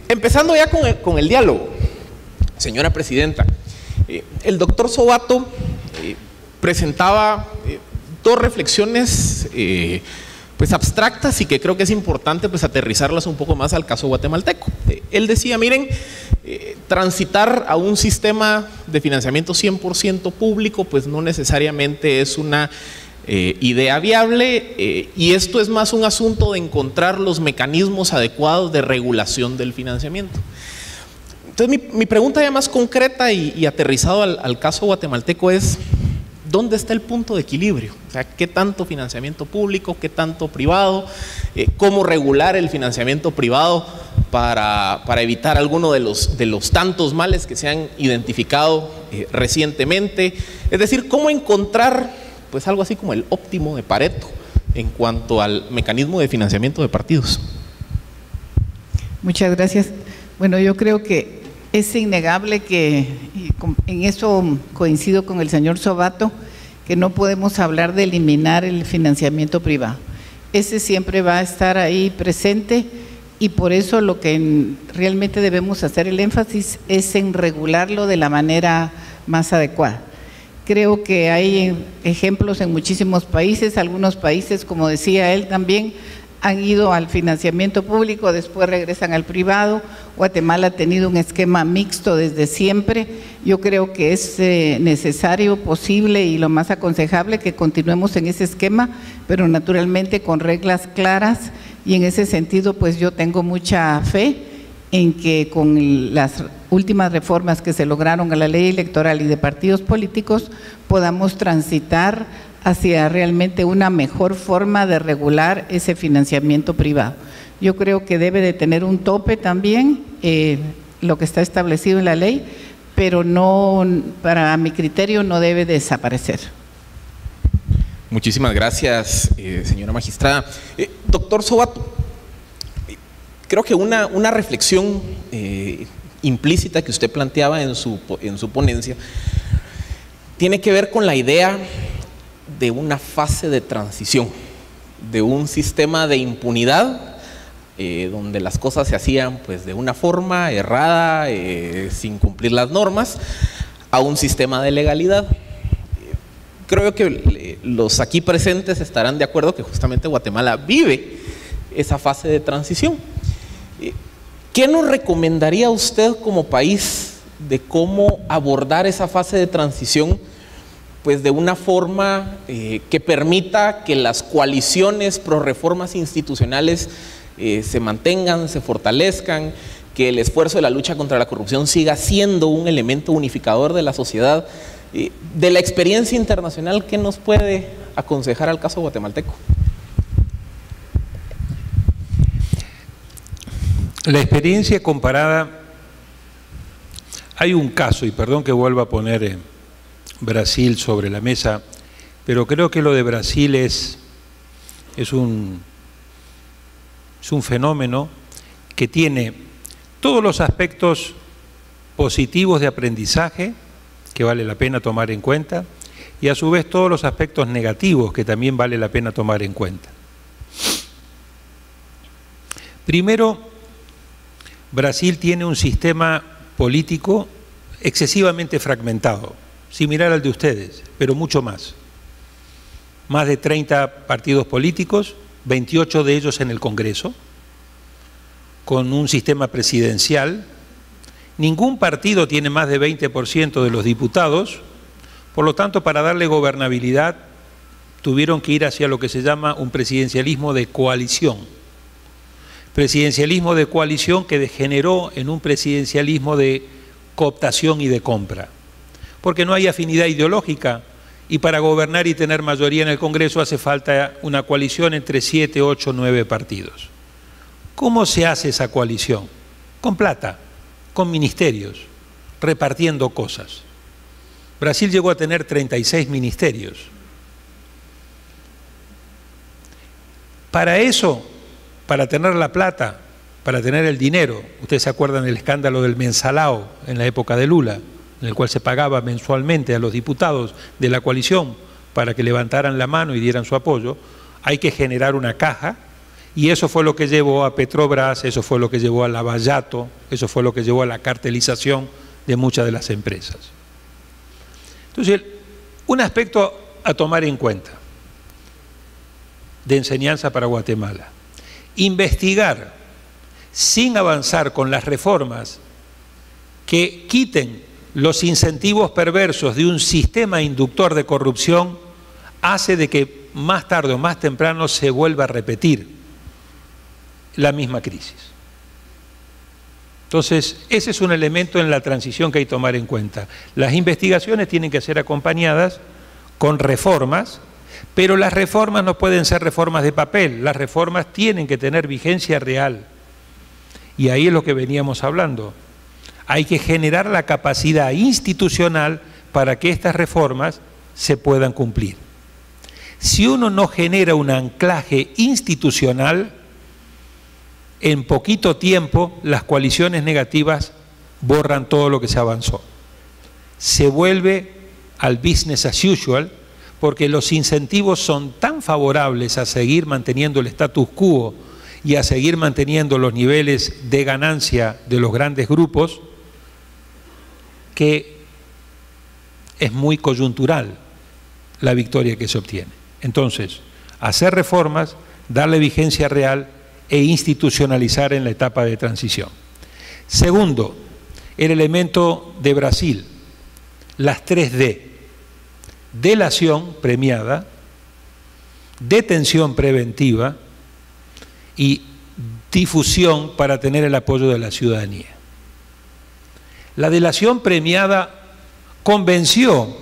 Empezando ya con el diálogo, señora presidenta, el doctor Sobato presentaba dos reflexiones pues abstractas y que creo que es importante pues aterrizarlas un poco más al caso guatemalteco. Él decía, miren, transitar a un sistema de financiamiento 100% público pues no necesariamente es una idea viable, y esto es más un asunto de encontrar los mecanismos adecuados de regulación del financiamiento. Entonces mi pregunta ya más concreta y aterrizado al caso guatemalteco es, ¿dónde está el punto de equilibrio? O sea, ¿qué tanto financiamiento público, qué tanto privado? ¿Cómo regular el financiamiento privado para evitar alguno de los tantos males que se han identificado recientemente? Es decir, ¿cómo encontrar pues algo así como el óptimo de Pareto en cuanto al mecanismo de financiamiento de partidos? Muchas gracias. Bueno, yo creo que es innegable que, en eso coincido con el señor Sobato, que no podemos hablar de eliminar el financiamiento privado. Ese siempre va a estar ahí presente, y por eso lo que realmente debemos hacer el énfasis es en regularlo de la manera más adecuada. Creo que hay ejemplos en muchísimos países, algunos países, como decía él también, han ido al financiamiento público, después regresan al privado. Guatemala ha tenido un esquema mixto desde siempre. Yo creo que es necesario, posible y lo más aconsejable que continuemos en ese esquema, pero naturalmente con reglas claras, y en ese sentido pues yo tengo mucha fe en que con las últimas reformas que se lograron a la ley electoral y de partidos políticos podamos transitar hacia realmente una mejor forma de regular ese financiamiento privado. Yo creo que debe de tener un tope también, lo que está establecido en la ley, pero no, para mi criterio, no debe desaparecer. Muchísimas gracias, señora magistrada. Doctor Sobato, creo que una reflexión implícita que usted planteaba en su ponencia tiene que ver con la idea de una fase de transición, de un sistema de impunidad donde las cosas se hacían pues de una forma errada, sin cumplir las normas, a un sistema de legalidad. Creo que los aquí presentes estarán de acuerdo que justamente Guatemala vive esa fase de transición. ¿Qué nos recomendaría usted como país de cómo abordar esa fase de transición pues de una forma que permita que las coaliciones pro reformas institucionales se mantengan, se fortalezcan, que el esfuerzo de la lucha contra la corrupción siga siendo un elemento unificador de la sociedad? De la experiencia internacional, ¿qué nos puede aconsejar al caso guatemalteco? La experiencia comparada, hay un caso, y perdón que vuelva a poner Brasil sobre la mesa, pero creo que lo de Brasil es un fenómeno que tiene todos los aspectos positivos de aprendizaje que vale la pena tomar en cuenta, y a su vez todos los aspectos negativos que también vale la pena tomar en cuenta. Primero, Brasil tiene un sistema político excesivamente fragmentado, similar al de ustedes, pero mucho más. Más de 30 partidos políticos, 28 de ellos en el Congreso, con un sistema presidencial. Ningún partido tiene más de 20% de los diputados, por lo tanto, para darle gobernabilidad, tuvieron que ir hacia lo que se llama un presidencialismo de coalición. Presidencialismo de coalición que degeneró en un presidencialismo de cooptación y de compra. Porque no hay afinidad ideológica, y para gobernar y tener mayoría en el Congreso hace falta una coalición entre 7, 8, 9 partidos. ¿Cómo se hace esa coalición? Con plata, con ministerios, repartiendo cosas. Brasil llegó a tener 36 ministerios. Para eso, para tener la plata, para tener el dinero, ustedes se acuerdan del escándalo del mensalao en la época de Lula, en el cual se pagaba mensualmente a los diputados de la coalición para que levantaran la mano y dieran su apoyo. Hay que generar una caja, Y eso fue lo que llevó a Petrobras, eso fue lo que llevó a Lavallato, eso fue lo que llevó a la cartelización de muchas de las empresas. Entonces, un aspecto a tomar en cuenta de enseñanza para Guatemala: investigar sin avanzar con las reformas que quiten los incentivos perversos de un sistema inductor de corrupción hace de que más tarde o más temprano se vuelva a repetir la misma crisis. Entonces, ese es un elemento en la transición que hay que tomar en cuenta. Las investigaciones tienen que ser acompañadas con reformas, pero las reformas no pueden ser reformas de papel, las reformas tienen que tener vigencia real. Y ahí es lo que veníamos hablando. Hay que generar la capacidad institucional para que estas reformas se puedan cumplir. Si uno no genera un anclaje institucional, en poquito tiempo las coaliciones negativas borran todo lo que se avanzó. Se vuelve al business as usual, porque los incentivos son tan favorables a seguir manteniendo el status quo y a seguir manteniendo los niveles de ganancia de los grandes grupos, que es muy coyuntural la victoria que se obtiene. Entonces, hacer reformas, darle vigencia real e institucionalizar en la etapa de transición. Segundo, el elemento de Brasil, las 3D: delación premiada, detención preventiva y difusión para tener el apoyo de la ciudadanía. La delación premiada convenció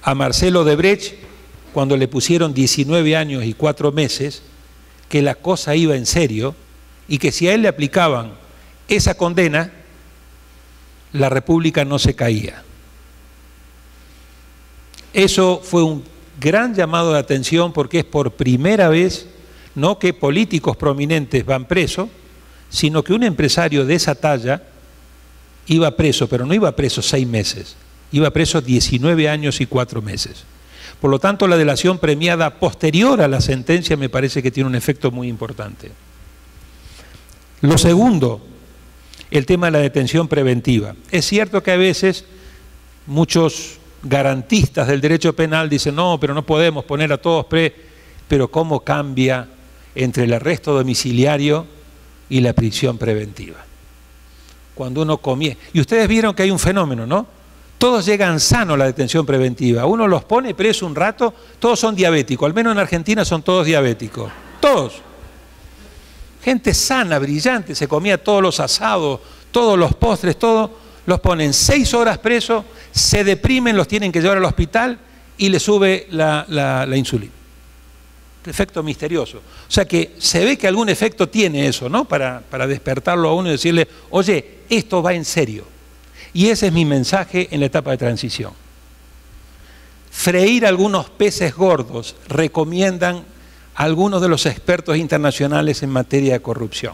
a Marcelo Odebrecht, cuando le pusieron 19 años y 4 meses, que la cosa iba en serio y que si a él le aplicaban esa condena, la República no se caía. Eso fue un gran llamado de atención, porque es por primera vez no que políticos prominentes van presos, sino que un empresario de esa talla iba preso, pero no iba preso 6 meses, iba preso 19 años y 4 meses. Por lo tanto, la delación premiada posterior a la sentencia me parece que tiene un efecto muy importante. Lo segundo, el tema de la detención preventiva. Es cierto que a veces muchos garantistas del derecho penal dicen, no, pero no podemos poner a todos pero ¿cómo cambia entre el arresto domiciliario y la prisión preventiva? Cuando uno comienza, y ustedes vieron que hay un fenómeno, ¿no? Todos llegan sanos a la detención preventiva. Uno los pone preso un rato, todos son diabéticos. Al menos en Argentina son todos diabéticos. Todos. Gente sana, brillante, se comía todos los asados, todos los postres, todo. Los ponen 6 horas presos, se deprimen, los tienen que llevar al hospital y le sube la insulina. Efecto misterioso. O sea que se ve que algún efecto tiene eso, ¿no? Para despertarlo a uno y decirle, oye, esto va en serio. Y ese es mi mensaje en la etapa de transición. Freír algunos peces gordos, recomiendan algunos de los expertos internacionales en materia de corrupción.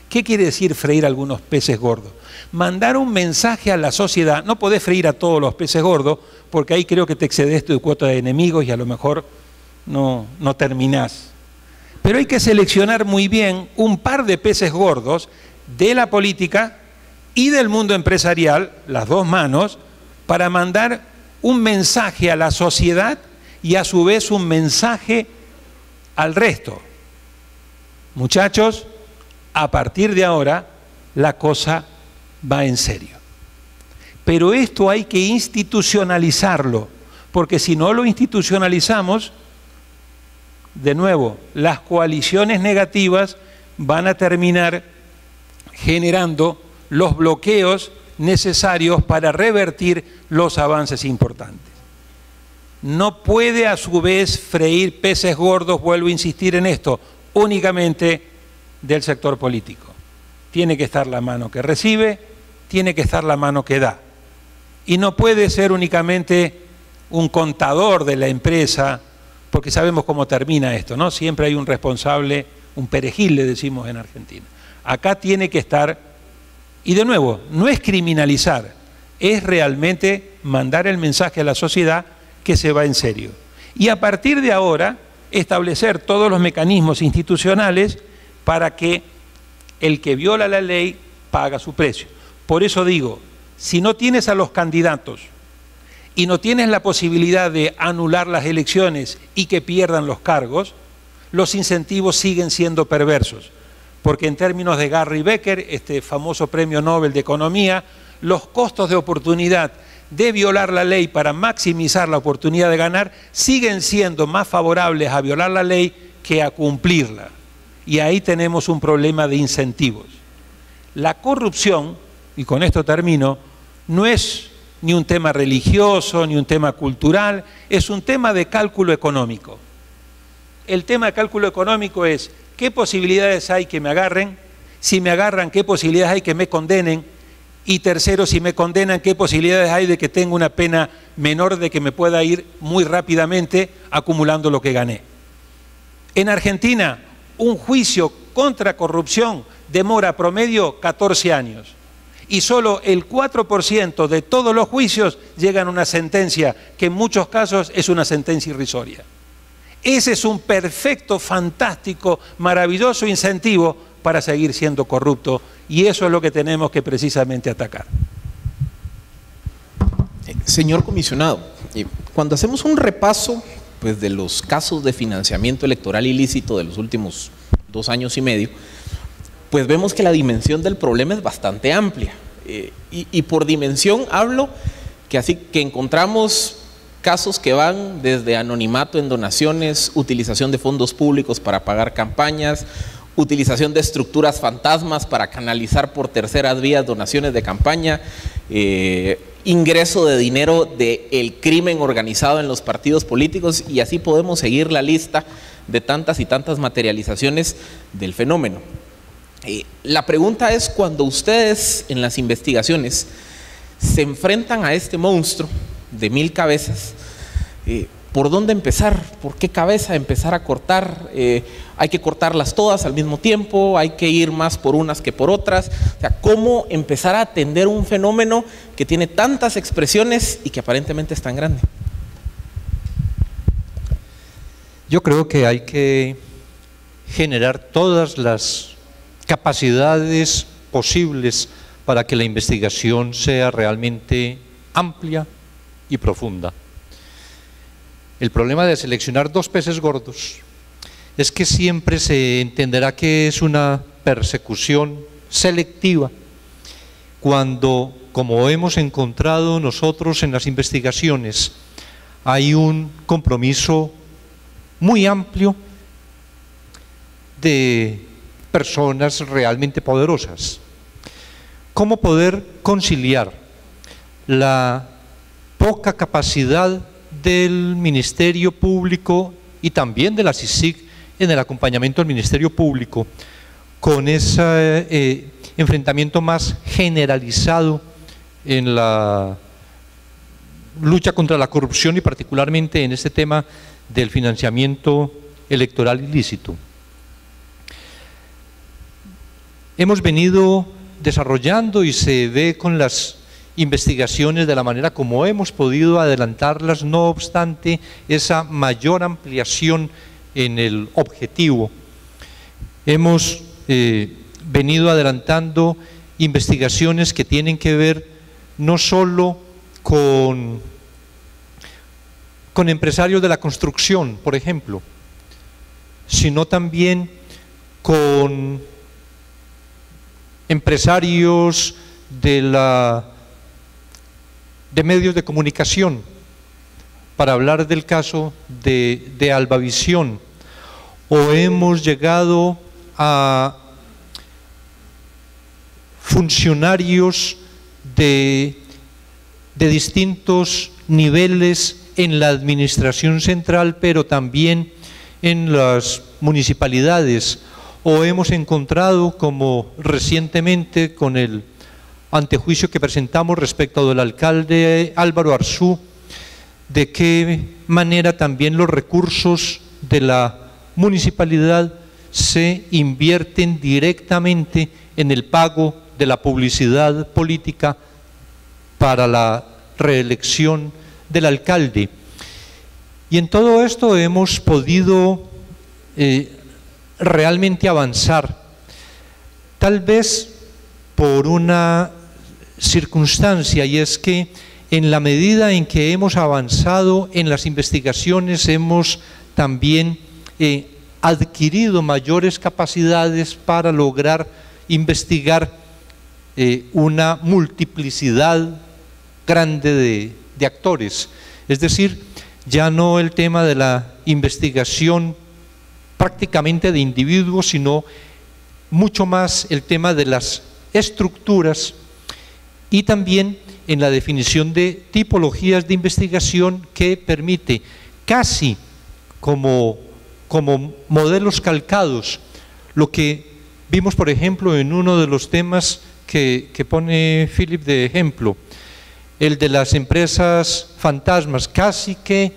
¿Qué quiere decir freír algunos peces gordos? Mandar un mensaje a la sociedad. No podés freír a todos los peces gordos, porque ahí creo que te excedes tu cuota de enemigos y a lo mejor no terminás. Pero hay que seleccionar muy bien un par de peces gordos de la política y del mundo empresarial, las dos manos, para mandar un mensaje a la sociedad y a su vez un mensaje al resto. Muchachos, a partir de ahora la cosa va en serio. Pero esto hay que institucionalizarlo, porque si no lo institucionalizamos, de nuevo, las coaliciones negativas van a terminar generando los bloqueos necesarios para revertir los avances importantes. No puede a su vez freír peces gordos, vuelvo a insistir en esto, únicamente del sector político. Tiene que estar la mano que recibe, tiene que estar la mano que da. Y no puede ser únicamente un contador de la empresa, porque sabemos cómo termina esto, ¿no? Siempre hay un responsable, un perejil le decimos en Argentina. Acá tiene que estar. Y de nuevo, no es criminalizar, es realmente mandar el mensaje a la sociedad que se va en serio. Y a partir de ahora, establecer todos los mecanismos institucionales para que el que viola la ley paga su precio. Por eso digo, si no tienes a los candidatos y no tienes la posibilidad de anular las elecciones y que pierdan los cargos, los incentivos siguen siendo perversos. Porque en términos de Gary Becker, este famoso premio Nobel de Economía, los costos de oportunidad de violar la ley para maximizar la oportunidad de ganar siguen siendo más favorables a violar la ley que a cumplirla. Y ahí tenemos un problema de incentivos. La corrupción, y con esto termino, no es ni un tema religioso, ni un tema cultural, es un tema de cálculo económico. El tema de cálculo económico es qué posibilidades hay que me agarren, si me agarran, qué posibilidades hay que me condenen, y tercero, si me condenan, qué posibilidades hay de que tenga una pena menor, de que me pueda ir muy rápidamente acumulando lo que gané. En Argentina, un juicio contra corrupción demora promedio 14 años y solo el 4% de todos los juicios llegan a una sentencia que en muchos casos es una sentencia irrisoria. Ese es un perfecto, fantástico, maravilloso incentivo para seguir siendo corrupto, y eso es lo que tenemos que precisamente atacar. Señor comisionado, cuando hacemos un repaso pues, de los casos de financiamiento electoral ilícito de los últimos 2 años y medio, pues vemos que la dimensión del problema es bastante amplia. Y por dimensión hablo que así que encontramos casos que van desde anonimato en donaciones, utilización de fondos públicos para pagar campañas, utilización de estructuras fantasmas para canalizar por terceras vías donaciones de campaña, ingreso de dinero del crimen organizado en los partidos políticos, y así podemos seguir la lista de tantas y tantas materializaciones del fenómeno. La pregunta es, cuando ustedes en las investigaciones se enfrentan a este monstruo de 1000 cabezas, ¿por dónde empezar? ¿Por qué cabeza empezar a cortar? ¿Hay que cortarlas todas al mismo tiempo? ¿Hay que ir más por unas que por otras? O sea, ¿cómo empezar a atender un fenómeno que tiene tantas expresiones y que aparentemente es tan grande? Yo creo que hay que generar todas las capacidades posibles para que la investigación sea realmente amplia y profunda. El problema de seleccionar 2 peces gordos es que siempre se entenderá que es una persecución selectiva, cuando, como hemos encontrado nosotros en las investigaciones, hay un compromiso muy amplio de personas realmente poderosas. ¿Cómo poder conciliar la poca capacidad del Ministerio Público y también de la CICIG en el acompañamiento al Ministerio Público con ese enfrentamiento más generalizado en la lucha contra la corrupción y particularmente en este tema del financiamiento electoral ilícito? Hemos venido desarrollando, y se ve con las investigaciones de la manera como hemos podido adelantarlas, no obstante esa mayor ampliación en el objetivo. Hemos venido adelantando investigaciones que tienen que ver no solo con empresarios de la construcción, por ejemplo, sino también con empresarios de medios de comunicación, para hablar del caso de Albavisión, o hemos llegado a funcionarios de distintos niveles en la administración central, pero también en las municipalidades, o hemos encontrado, como recientemente con el antejuicio que presentamos respecto del alcalde Álvaro Arzú, de qué manera también los recursos de la municipalidad se invierten directamente en el pago de la publicidad política para la reelección del alcalde. Y en todo esto hemos podido realmente avanzar, tal vez por una circunstancia, y es que en la medida en que hemos avanzado en las investigaciones, hemos también adquirido mayores capacidades para lograr investigar una multiplicidad grande de actores. Es decir, ya no el tema de la investigación prácticamente de individuos, sino mucho más el tema de las estructuras y también en la definición de tipologías de investigación que permite casi como modelos calcados lo que vimos, por ejemplo, en uno de los temas que pone Philip de ejemplo, el de las empresas fantasmas. Casi que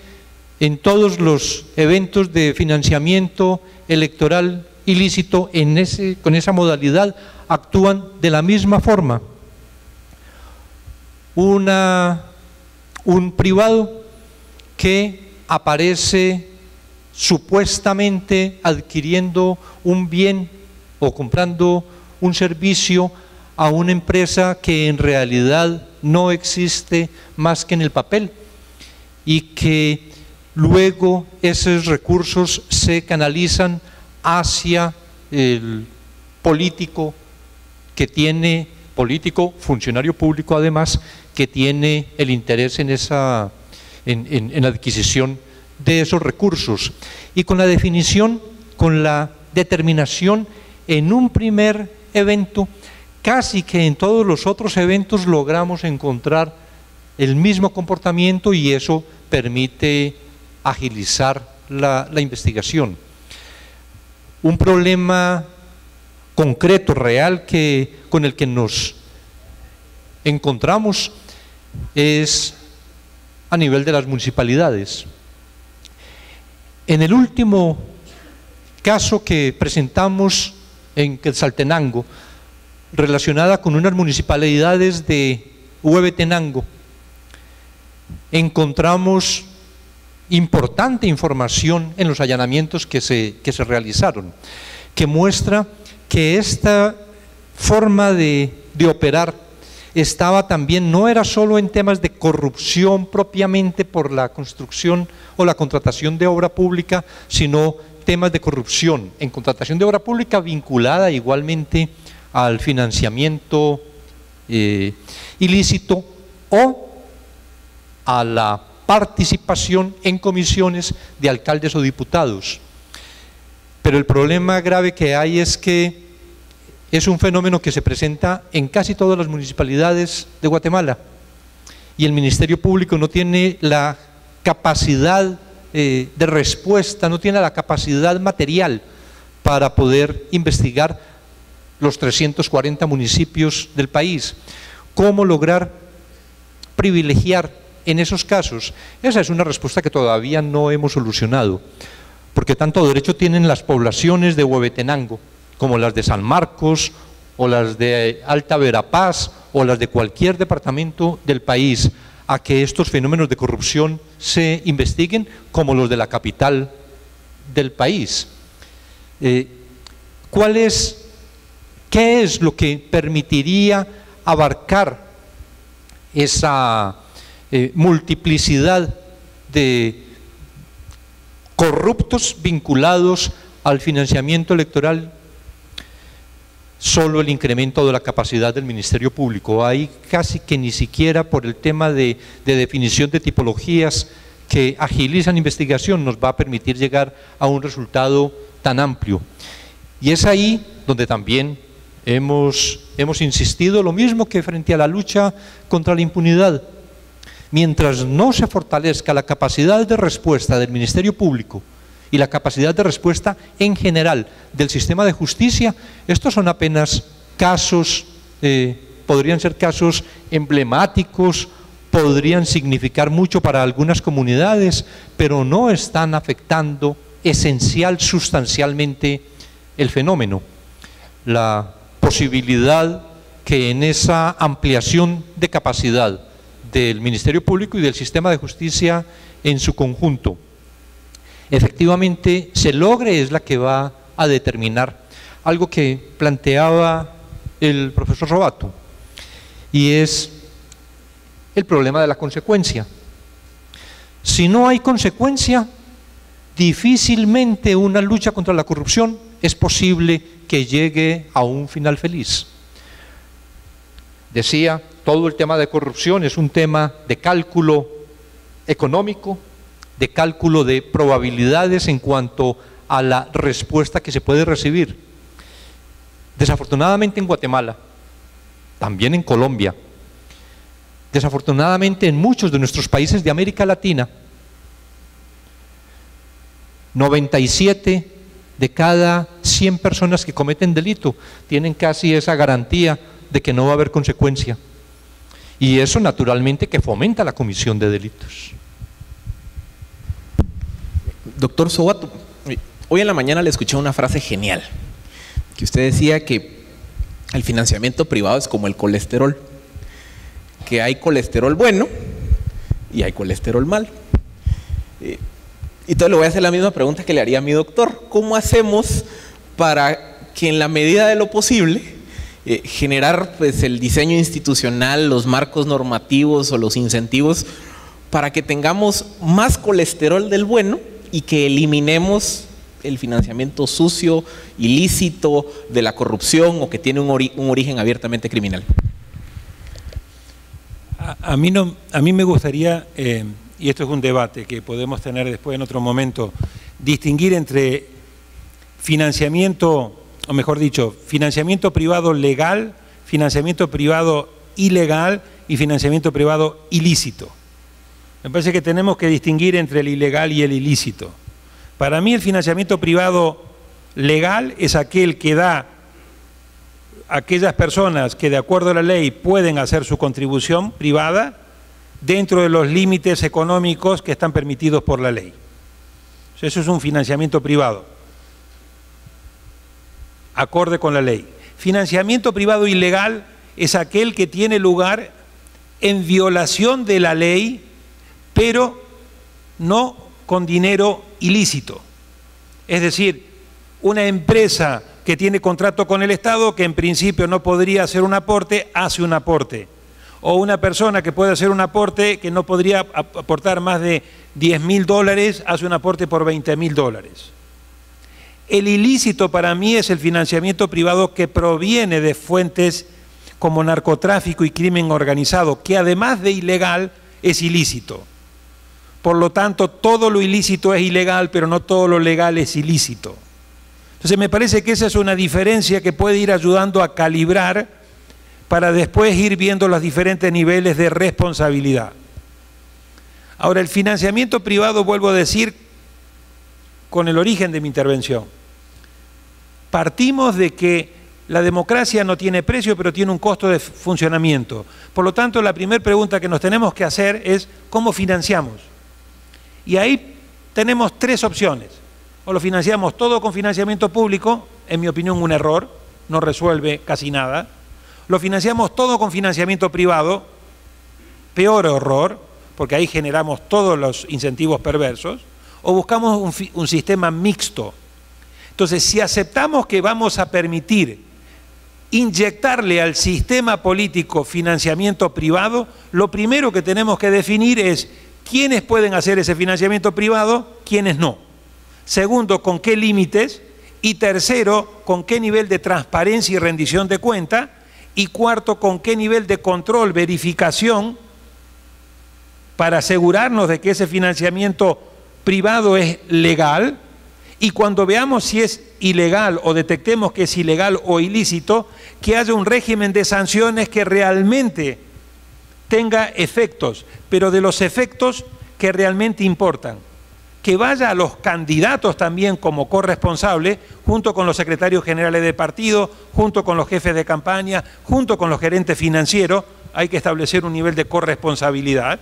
en todos los eventos de financiamiento electoral ilícito con esa modalidad actúan de la misma forma. Un privado que aparece supuestamente adquiriendo un bien o comprando un servicio a una empresa que en realidad no existe más que en el papel, y que luego esos recursos se canalizan hacia el político funcionario público además, que tiene el interés en la adquisición de esos recursos. Y con la definición, con la determinación en un primer evento, casi que en todos los otros eventos logramos encontrar el mismo comportamiento, y eso permite agilizar la investigación. Un problema concreto, real, con el que nos encontramos es a nivel de las municipalidades. En el último caso que presentamos en Quetzaltenango, relacionada con unas municipalidades de Huehuetenango, encontramos importante información en los allanamientos que se realizaron, que muestra que esta forma de operar estaba también, no era solo en temas de corrupción propiamente por la construcción o la contratación de obra pública, sino temas de corrupción en contratación de obra pública vinculada igualmente al financiamiento ilícito o a la participación en comisiones de alcaldes o diputados. Pero el problema grave que hay es que es un fenómeno que se presenta en casi todas las municipalidades de Guatemala, y el Ministerio Público no tiene la capacidad de respuesta, no tiene la capacidad material para poder investigar los 340 municipios del país. ¿Cómo lograr privilegiar en esos casos? Esa es una respuesta que todavía no hemos solucionado, porque tanto derecho tienen las poblaciones de Huehuetenango como las de San Marcos o las de Alta Verapaz o las de cualquier departamento del país a que estos fenómenos de corrupción se investiguen, como los de la capital del país. ¿Qué es lo que permitiría abarcar esa multiplicidad de corruptos vinculados al financiamiento electoral? Solo el incremento de la capacidad del Ministerio Público. Ahí casi que ni siquiera por el tema de definición de tipologías que agilizan investigación nos va a permitir llegar a un resultado tan amplio. Y es ahí donde también hemos insistido, lo mismo que frente a la lucha contra la impunidad. Mientras no se fortalezca la capacidad de respuesta del Ministerio Público y la capacidad de respuesta en general del sistema de justicia, estos son apenas casos, podrían ser casos emblemáticos, podrían significar mucho para algunas comunidades, pero no están afectando sustancialmente el fenómeno. La posibilidad que en esa ampliación de capacidad del Ministerio Público y del sistema de justicia en su conjunto efectivamente se logre es la que va a determinar algo que planteaba el profesor Sobato, y es el problema de la consecuencia. Si no hay consecuencia, difícilmente una lucha contra la corrupción es posible que llegue a un final feliz. Decía, todo el tema de corrupción es un tema de cálculo económico, de cálculo de probabilidades en cuanto a la respuesta que se puede recibir. Desafortunadamente en Guatemala, también en Colombia, desafortunadamente en muchos de nuestros países de América Latina, 97 de cada 100 personas que cometen delito tienen casi esa garantía de que no va a haber consecuencia. Y eso naturalmente que fomenta la comisión de delitos. Doctor Sobato, hoy en la mañana le escuché una frase genial, que usted decía que el financiamiento privado es como el colesterol, que hay colesterol bueno y hay colesterol malo. Y entonces le voy a hacer la misma pregunta que le haría a mi doctor: ¿cómo hacemos para que en la medida de lo posible generar pues el diseño institucional, los marcos normativos o los incentivos para que tengamos más colesterol del bueno y que eliminemos el financiamiento sucio, ilícito, de la corrupción o que tiene un origen abiertamente criminal? A mí me gustaría, y esto es un debate que podemos tener después en otro momento, distinguir entre financiamiento, o mejor dicho, financiamiento privado legal, financiamiento privado ilegal y financiamiento privado ilícito. Me parece que tenemos que distinguir entre el ilegal y el ilícito. Para mí el financiamiento privado legal es aquel que da a aquellas personas que de acuerdo a la ley pueden hacer su contribución privada dentro de los límites económicos que están permitidos por la ley. Eso es un financiamiento privado, acorde con la ley. Financiamiento privado ilegal es aquel que tiene lugar en violación de la ley, pero no con dinero ilícito. Es decir, una empresa que tiene contrato con el Estado, que en principio no podría hacer un aporte, hace un aporte. O una persona que puede hacer un aporte que no podría aportar más de $10.000, hace un aporte por $20.000. El ilícito para mí es el financiamiento privado que proviene de fuentes como narcotráfico y crimen organizado, que además de ilegal es ilícito. Por lo tanto, todo lo ilícito es ilegal, pero no todo lo legal es ilícito. Entonces me parece que esa es una diferencia que puede ir ayudando a calibrar para después ir viendo los diferentes niveles de responsabilidad. Ahora, el financiamiento privado, vuelvo a decir, con el origen de mi intervención, partimos de que la democracia no tiene precio, pero tiene un costo de funcionamiento. Por lo tanto, la primera pregunta que nos tenemos que hacer es ¿cómo financiamos? Y ahí tenemos tres opciones. O lo financiamos todo con financiamiento público, en mi opinión un error, no resuelve casi nada. Lo financiamos todo con financiamiento privado, peor error, porque ahí generamos todos los incentivos perversos. O buscamos un sistema mixto. Entonces, si aceptamos que vamos a permitir inyectarle al sistema político financiamiento privado, lo primero que tenemos que definir es quiénes pueden hacer ese financiamiento privado, quiénes no. Segundo, con qué límites. Y tercero, con qué nivel de transparencia y rendición de cuenta. Y cuarto, con qué nivel de control, verificación, para asegurarnos de que ese financiamiento privado es legal. Y cuando veamos si es ilegal o detectemos que es ilegal o ilícito, que haya un régimen de sanciones que realmente tenga efectos, pero de los efectos que realmente importan. Que vaya a los candidatos también como corresponsables, junto con los secretarios generales de partido, junto con los jefes de campaña, junto con los gerentes financieros. Hay que establecer un nivel de corresponsabilidad.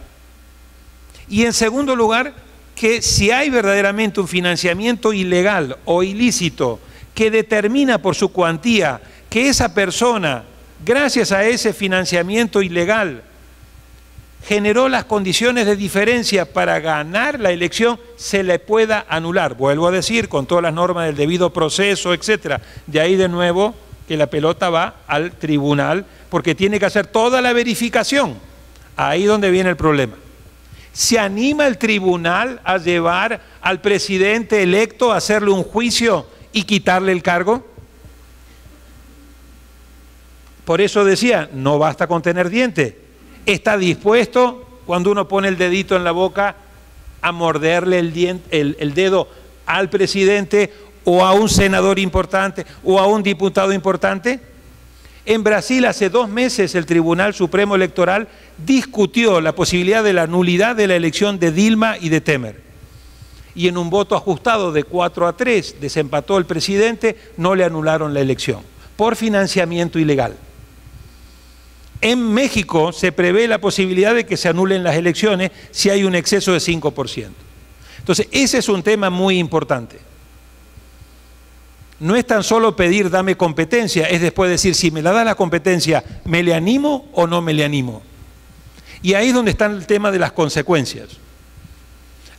Y en segundo lugar, que si hay verdaderamente un financiamiento ilegal o ilícito que determina por su cuantía que esa persona, gracias a ese financiamiento ilegal, generó las condiciones de diferencia para ganar la elección, se le pueda anular. Vuelvo a decir, con todas las normas del debido proceso, etcétera. De ahí de nuevo que la pelota va al tribunal, porque tiene que hacer toda la verificación. Ahí donde viene el problema. ¿Se anima el tribunal a llevar al presidente electo a hacerle un juicio y quitarle el cargo? Por eso decía, no basta con tener dientes. Está dispuesto, cuando uno pone el dedito en la boca, a morderle el dedo al presidente o a un senador importante o a un diputado importante. En Brasil hace 2 meses el Tribunal Supremo Electoral discutió la posibilidad de la nulidad de la elección de Dilma y de Temer. Y en un voto ajustado de 4-3 desempató el presidente, no le anularon la elección por financiamiento ilegal. En México se prevé la posibilidad de que se anulen las elecciones si hay un exceso de 5%. Entonces, ese es un tema muy importante. No es tan solo pedir dame competencia, es después decir si me la da la competencia, ¿me le animo o no me le animo? Y ahí es donde está el tema de las consecuencias.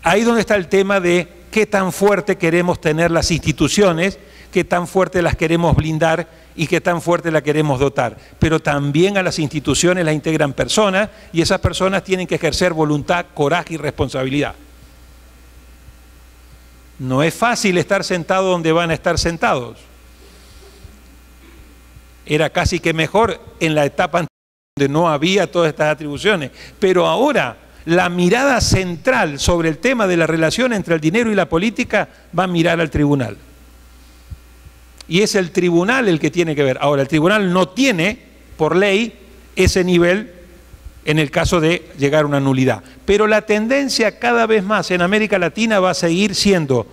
Ahí es donde está el tema de qué tan fuerte queremos tener las instituciones, qué tan fuerte las queremos blindar y qué tan fuerte la queremos dotar. Pero también a las instituciones las integran personas y esas personas tienen que ejercer voluntad, coraje y responsabilidad. No es fácil estar sentado donde van a estar sentados. Era casi que mejor en la etapa anterior donde no había todas estas atribuciones. Pero ahora la mirada central sobre el tema de la relación entre el dinero y la política va a mirar al tribunal. Y es el tribunal el que tiene que ver. Ahora, el tribunal no tiene, por ley, ese nivel en el caso de llegar a una nulidad. Pero la tendencia cada vez más en América Latina va a seguir siendo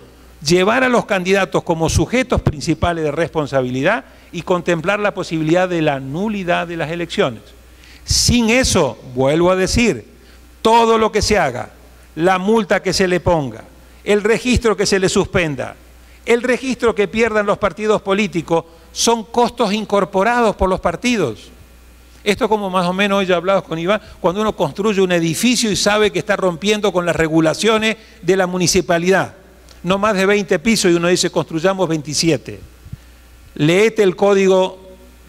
llevar a los candidatos como sujetos principales de responsabilidad y contemplar la posibilidad de la nulidad de las elecciones. Sin eso, vuelvo a decir, todo lo que se haga, la multa que se le ponga, el registro que se le suspenda, el registro que pierdan los partidos políticos, son costos incorporados por los partidos. Esto, como más o menos hoy ya he hablado con Iván, cuando uno construye un edificio y sabe que está rompiendo con las regulaciones de la municipalidad. No más de 20 pisos y uno dice construyamos 27. Léete el código,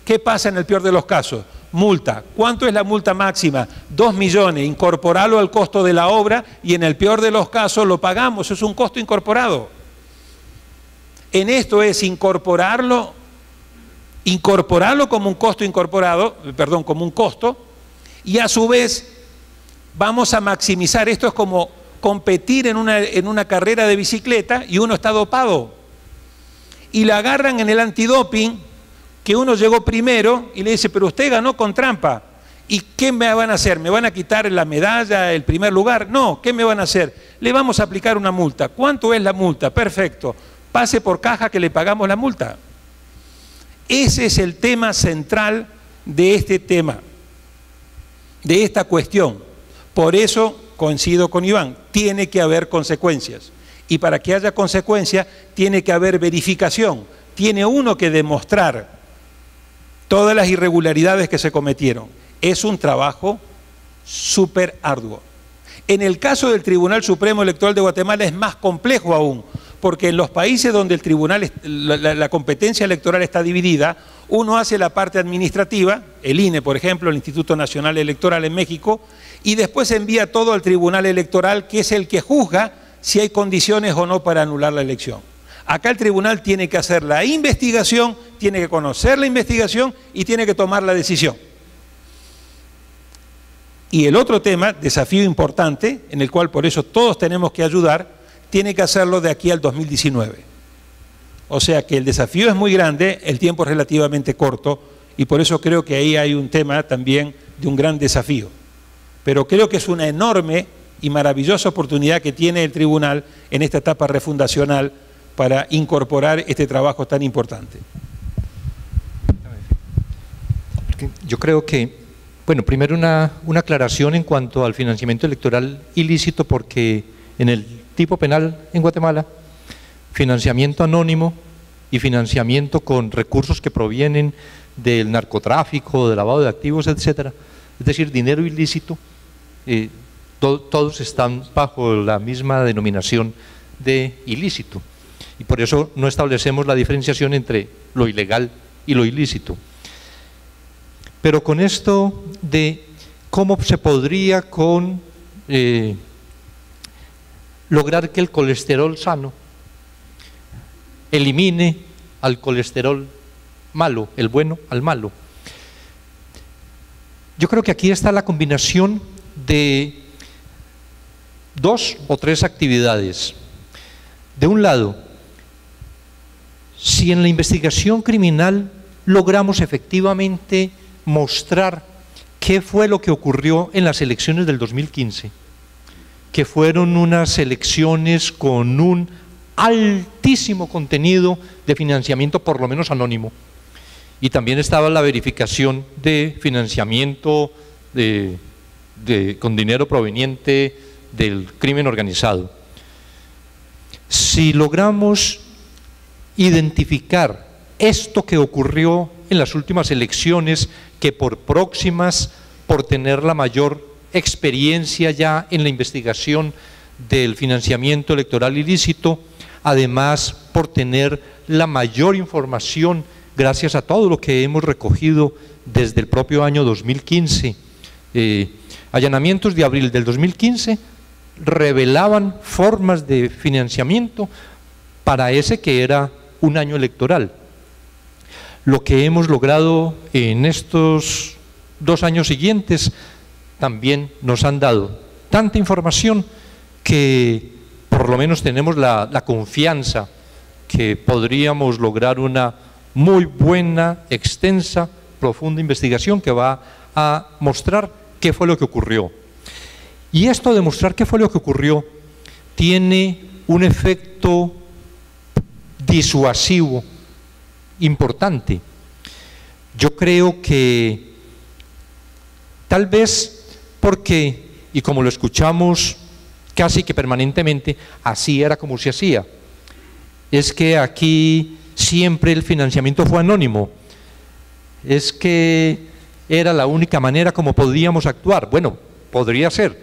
¿qué pasa en el peor de los casos? Multa. ¿Cuánto es la multa máxima? 2 millones, incorporarlo al costo de la obra y en el peor de los casos lo pagamos, es un costo incorporado. En esto es incorporarlo como un costo incorporado, perdón, como un costo, y a su vez vamos a maximizar. Esto es como competir en una carrera de bicicleta y uno está dopado. Y la agarran en el antidoping, que uno llegó primero y le dice, pero usted ganó con trampa. ¿Y qué me van a hacer? ¿Me van a quitar la medalla, el primer lugar? No, ¿qué me van a hacer? Le vamos a aplicar una multa. ¿Cuánto es la multa? Perfecto. Pase por caja que le pagamos la multa. Ese es el tema central de este tema, de esta cuestión. Por eso coincido con Iván, tiene que haber consecuencias. Y para que haya consecuencias, tiene que haber verificación. Tiene uno que demostrar todas las irregularidades que se cometieron. Es un trabajo súper arduo. En el caso del Tribunal Supremo Electoral de Guatemala es más complejo aún, porque en los países donde el tribunal, la competencia electoral está dividida, uno hace la parte administrativa, el INE, por ejemplo, el Instituto Nacional Electoral en México, y después envía todo al Tribunal Electoral, que es el que juzga si hay condiciones o no para anular la elección. Acá el tribunal tiene que hacer la investigación, tiene que conocer la investigación y tiene que tomar la decisión. Y el otro tema, desafío importante, en el cual por eso todos tenemos que ayudar, tiene que hacerlo de aquí al 2019. O sea que el desafío es muy grande, el tiempo es relativamente corto y por eso creo que ahí hay un tema también de un gran desafío. Pero creo que es una enorme y maravillosa oportunidad que tiene el tribunal en esta etapa refundacional para incorporar este trabajo tan importante. Yo creo que, bueno, primero una aclaración en cuanto al financiamiento electoral ilícito, porque en el tipo penal en Guatemala, financiamiento anónimo y financiamiento con recursos que provienen del narcotráfico, del lavado de activos, etcétera, es decir, dinero ilícito, todos están bajo la misma denominación de ilícito. Y por eso no establecemos la diferenciación entre lo ilegal y lo ilícito. Pero con esto de cómo se podría lograr que el colesterol sano elimine al colesterol malo, el bueno al malo. Yo creo que aquí está la combinación de 2 o 3 actividades. De un lado, si en la investigación criminal logramos efectivamente mostrar qué fue lo que ocurrió en las elecciones del 2015, que fueron unas elecciones con un altísimo contenido de financiamiento, por lo menos anónimo, y también estaba la verificación de financiamiento con dinero proveniente del crimen organizado. Si logramos identificar esto que ocurrió en las últimas elecciones, que por próximas, por tener la mayor experiencia ya en la investigación del financiamiento electoral ilícito, además por tener la mayor información gracias a todo lo que hemos recogido desde el propio año 2015. Allanamientos de abril del 2015 revelaban formas de financiamiento para ese que era un año electoral. Lo que hemos logrado en estos 2 años siguientes también nos han dado tanta información que por lo menos tenemos la confianza que podríamos lograr una muy buena, extensa, profunda investigación que va a mostrar qué fue lo que ocurrió. Y esto de mostrar qué fue lo que ocurrió tiene un efecto disuasivo importante. Yo creo que tal vez porque, y como lo escuchamos casi que permanentemente, así era como se hacía, es que aquí siempre el financiamiento fue anónimo, es que era la única manera como podíamos actuar. Bueno, podría ser,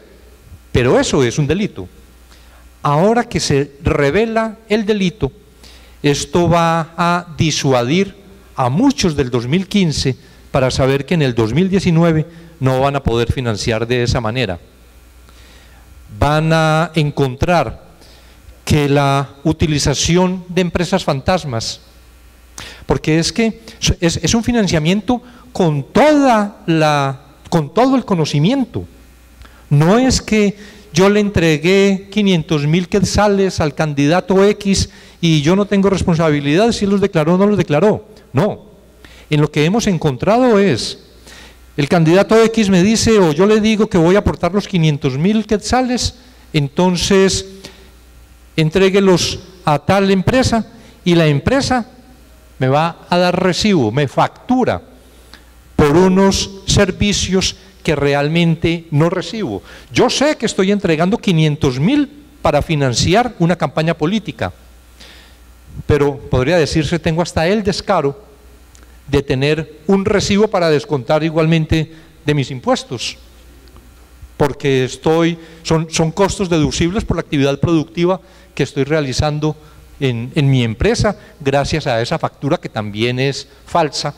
pero eso es un delito. Ahora que se revela el delito, esto va a disuadir a muchos del 2015 para saber que en el 2019 no van a poder financiar de esa manera. Van a encontrar que la utilización de empresas fantasmas, porque es que es un financiamiento con todo el conocimiento. No es que yo le entregué 500,000 quetzales al candidato X y yo no tengo responsabilidad si él los declaró o no los declaró. No, en lo que hemos encontrado es, el candidato X me dice, o yo le digo que voy a aportar los 500,000 quetzales, entonces entréguelos a tal empresa y la empresa me va a dar recibo, me factura por unos servicios que realmente no recibo. Yo sé que estoy entregando 500,000 para financiar una campaña política, pero podría decirse, tengo hasta el descaro de tener un recibo para descontar igualmente de mis impuestos, porque son costos deducibles por la actividad productiva que estoy realizando en mi empresa, gracias a esa factura que también es falsa,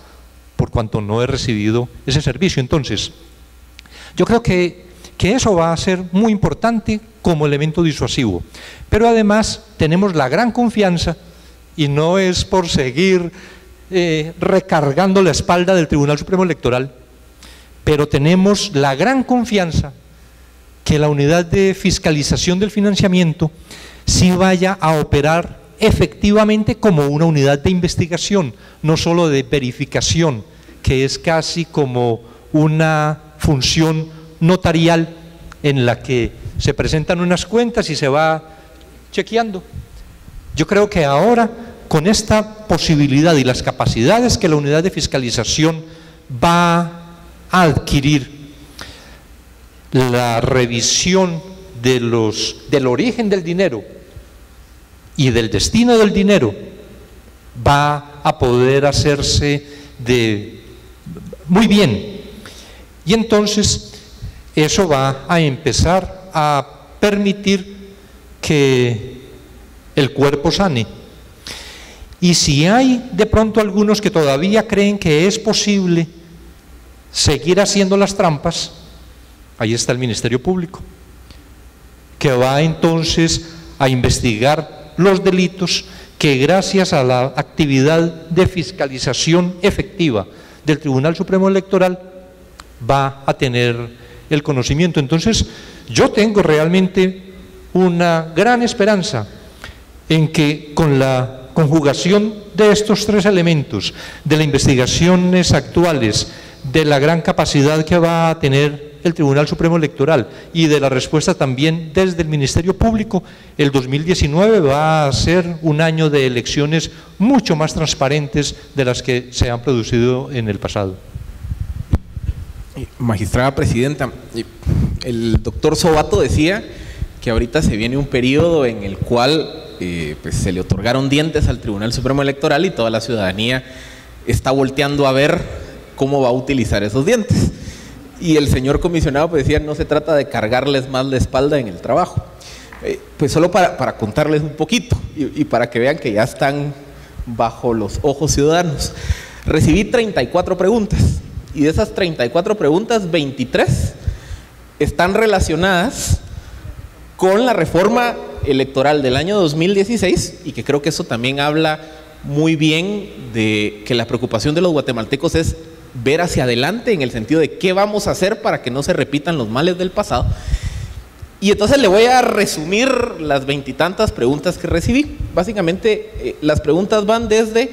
por cuanto no he recibido ese servicio. Entonces, yo creo que eso va a ser muy importante como elemento disuasivo, pero además tenemos la gran confianza, y no es por seguir recargando la espalda del Tribunal Supremo Electoral, pero tenemos la gran confianza que la unidad de fiscalización del financiamiento sí vaya a operar efectivamente como una unidad de investigación, no solo de verificación, que es casi como una función notarial en la que se presentan unas cuentas y se va chequeando. Yo creo que ahora, con esta posibilidad y las capacidades que la unidad de fiscalización va a adquirir, la revisión del origen del dinero y del destino del dinero va a poder hacerse muy bien. Y entonces eso va a empezar a permitir que el cuerpo sane. Y si hay de pronto algunos que todavía creen que es posible seguir haciendo las trampas, ahí está el Ministerio Público, que va entonces a investigar los delitos que gracias a la actividad de fiscalización efectiva del Tribunal Supremo Electoral va a tener el conocimiento. Entonces, yo tengo realmente una gran esperanza en que con la conjugación de estos tres elementos, de las investigaciones actuales, de la gran capacidad que va a tener el Tribunal Supremo Electoral y de la respuesta también desde el Ministerio Público, el 2019 va a ser un año de elecciones mucho más transparentes de las que se han producido en el pasado. Magistrada Presidenta, el doctor Sobato decía que ahorita se viene un periodo en el cual pues se le otorgaron dientes al Tribunal Supremo Electoral y toda la ciudadanía está volteando a ver cómo va a utilizar esos dientes. Y el señor comisionado pues decía, no se trata de cargarles más la espalda en el trabajo. Pues solo para contarles un poquito y para que vean que ya están bajo los ojos ciudadanos. Recibí 34 preguntas y de esas 34 preguntas, 23 están relacionadas con la reforma electoral del año 2016 y que creo que eso también habla muy bien de que la preocupación de los guatemaltecos es ver hacia adelante en el sentido de qué vamos a hacer para que no se repitan los males del pasado. Y entonces le voy a resumir las 20 y tantas preguntas que recibí. Básicamente las preguntas van desde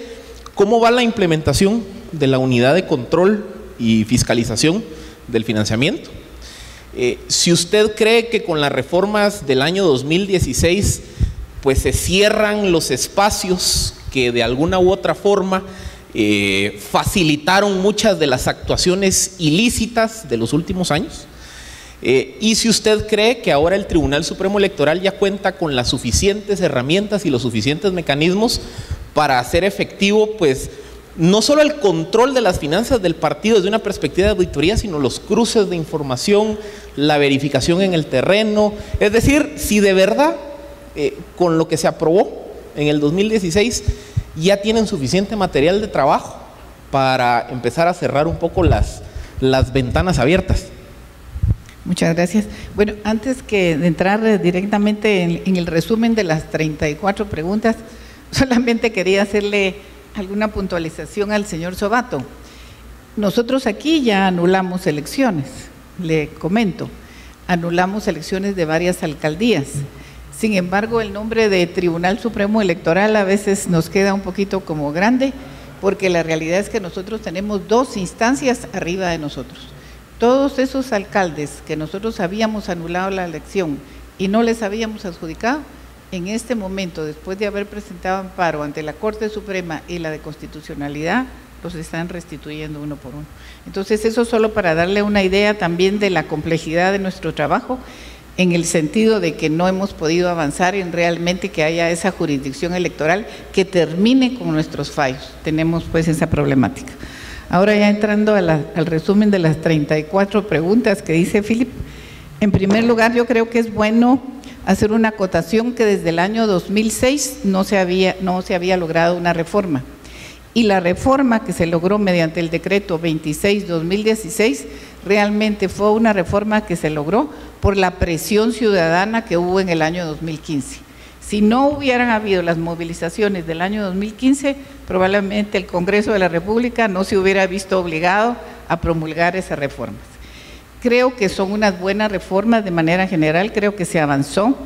cómo va la implementación de la unidad de control y fiscalización del financiamiento. Si usted cree que con las reformas del año 2016 pues se cierran los espacios que de alguna u otra forma facilitaron muchas de las actuaciones ilícitas de los últimos años, y si usted cree que ahora el Tribunal Supremo Electoral ya cuenta con las suficientes herramientas y los suficientes mecanismos para hacer efectivo pues no solo el control de las finanzas del partido desde una perspectiva de auditoría, sino los cruces de información, la verificación en el terreno, es decir, si de verdad con lo que se aprobó en el 2016 ya tienen suficiente material de trabajo para empezar a cerrar un poco las ventanas abiertas. Muchas gracias. Bueno, antes que de entrar directamente en el resumen de las 34 preguntas, solamente quería hacerle alguna puntualización al señor Sobato. Nosotros aquí ya anulamos elecciones, le comento, anulamos elecciones de varias alcaldías. Sin embargo, el nombre de Tribunal Supremo Electoral a veces nos queda un poquito como grande, porque la realidad es que nosotros tenemos dos instancias arriba de nosotros. Todos esos alcaldes que nosotros habíamos anulado la elección y no les habíamos adjudicado, en este momento, después de haber presentado amparo ante la Corte Suprema y la de Constitucionalidad, los están restituyendo uno por uno. Entonces, eso solo para darle una idea también de la complejidad de nuestro trabajo, en el sentido de que no hemos podido avanzar en realmente que haya esa jurisdicción electoral que termine con nuestros fallos. Tenemos pues esa problemática. Ahora ya entrando al resumen de las 34 preguntas que dice Philip, en primer lugar yo creo que es bueno hacer una acotación que desde el año 2006 no se había logrado una reforma. Y la reforma que se logró mediante el decreto 26/2016 realmente fue una reforma que se logró por la presión ciudadana que hubo en el año 2015. Si no hubieran habido las movilizaciones del año 2015, probablemente el Congreso de la República no se hubiera visto obligado a promulgar esas reformas. Creo que son unas buenas reformas de manera general, creo que se avanzó.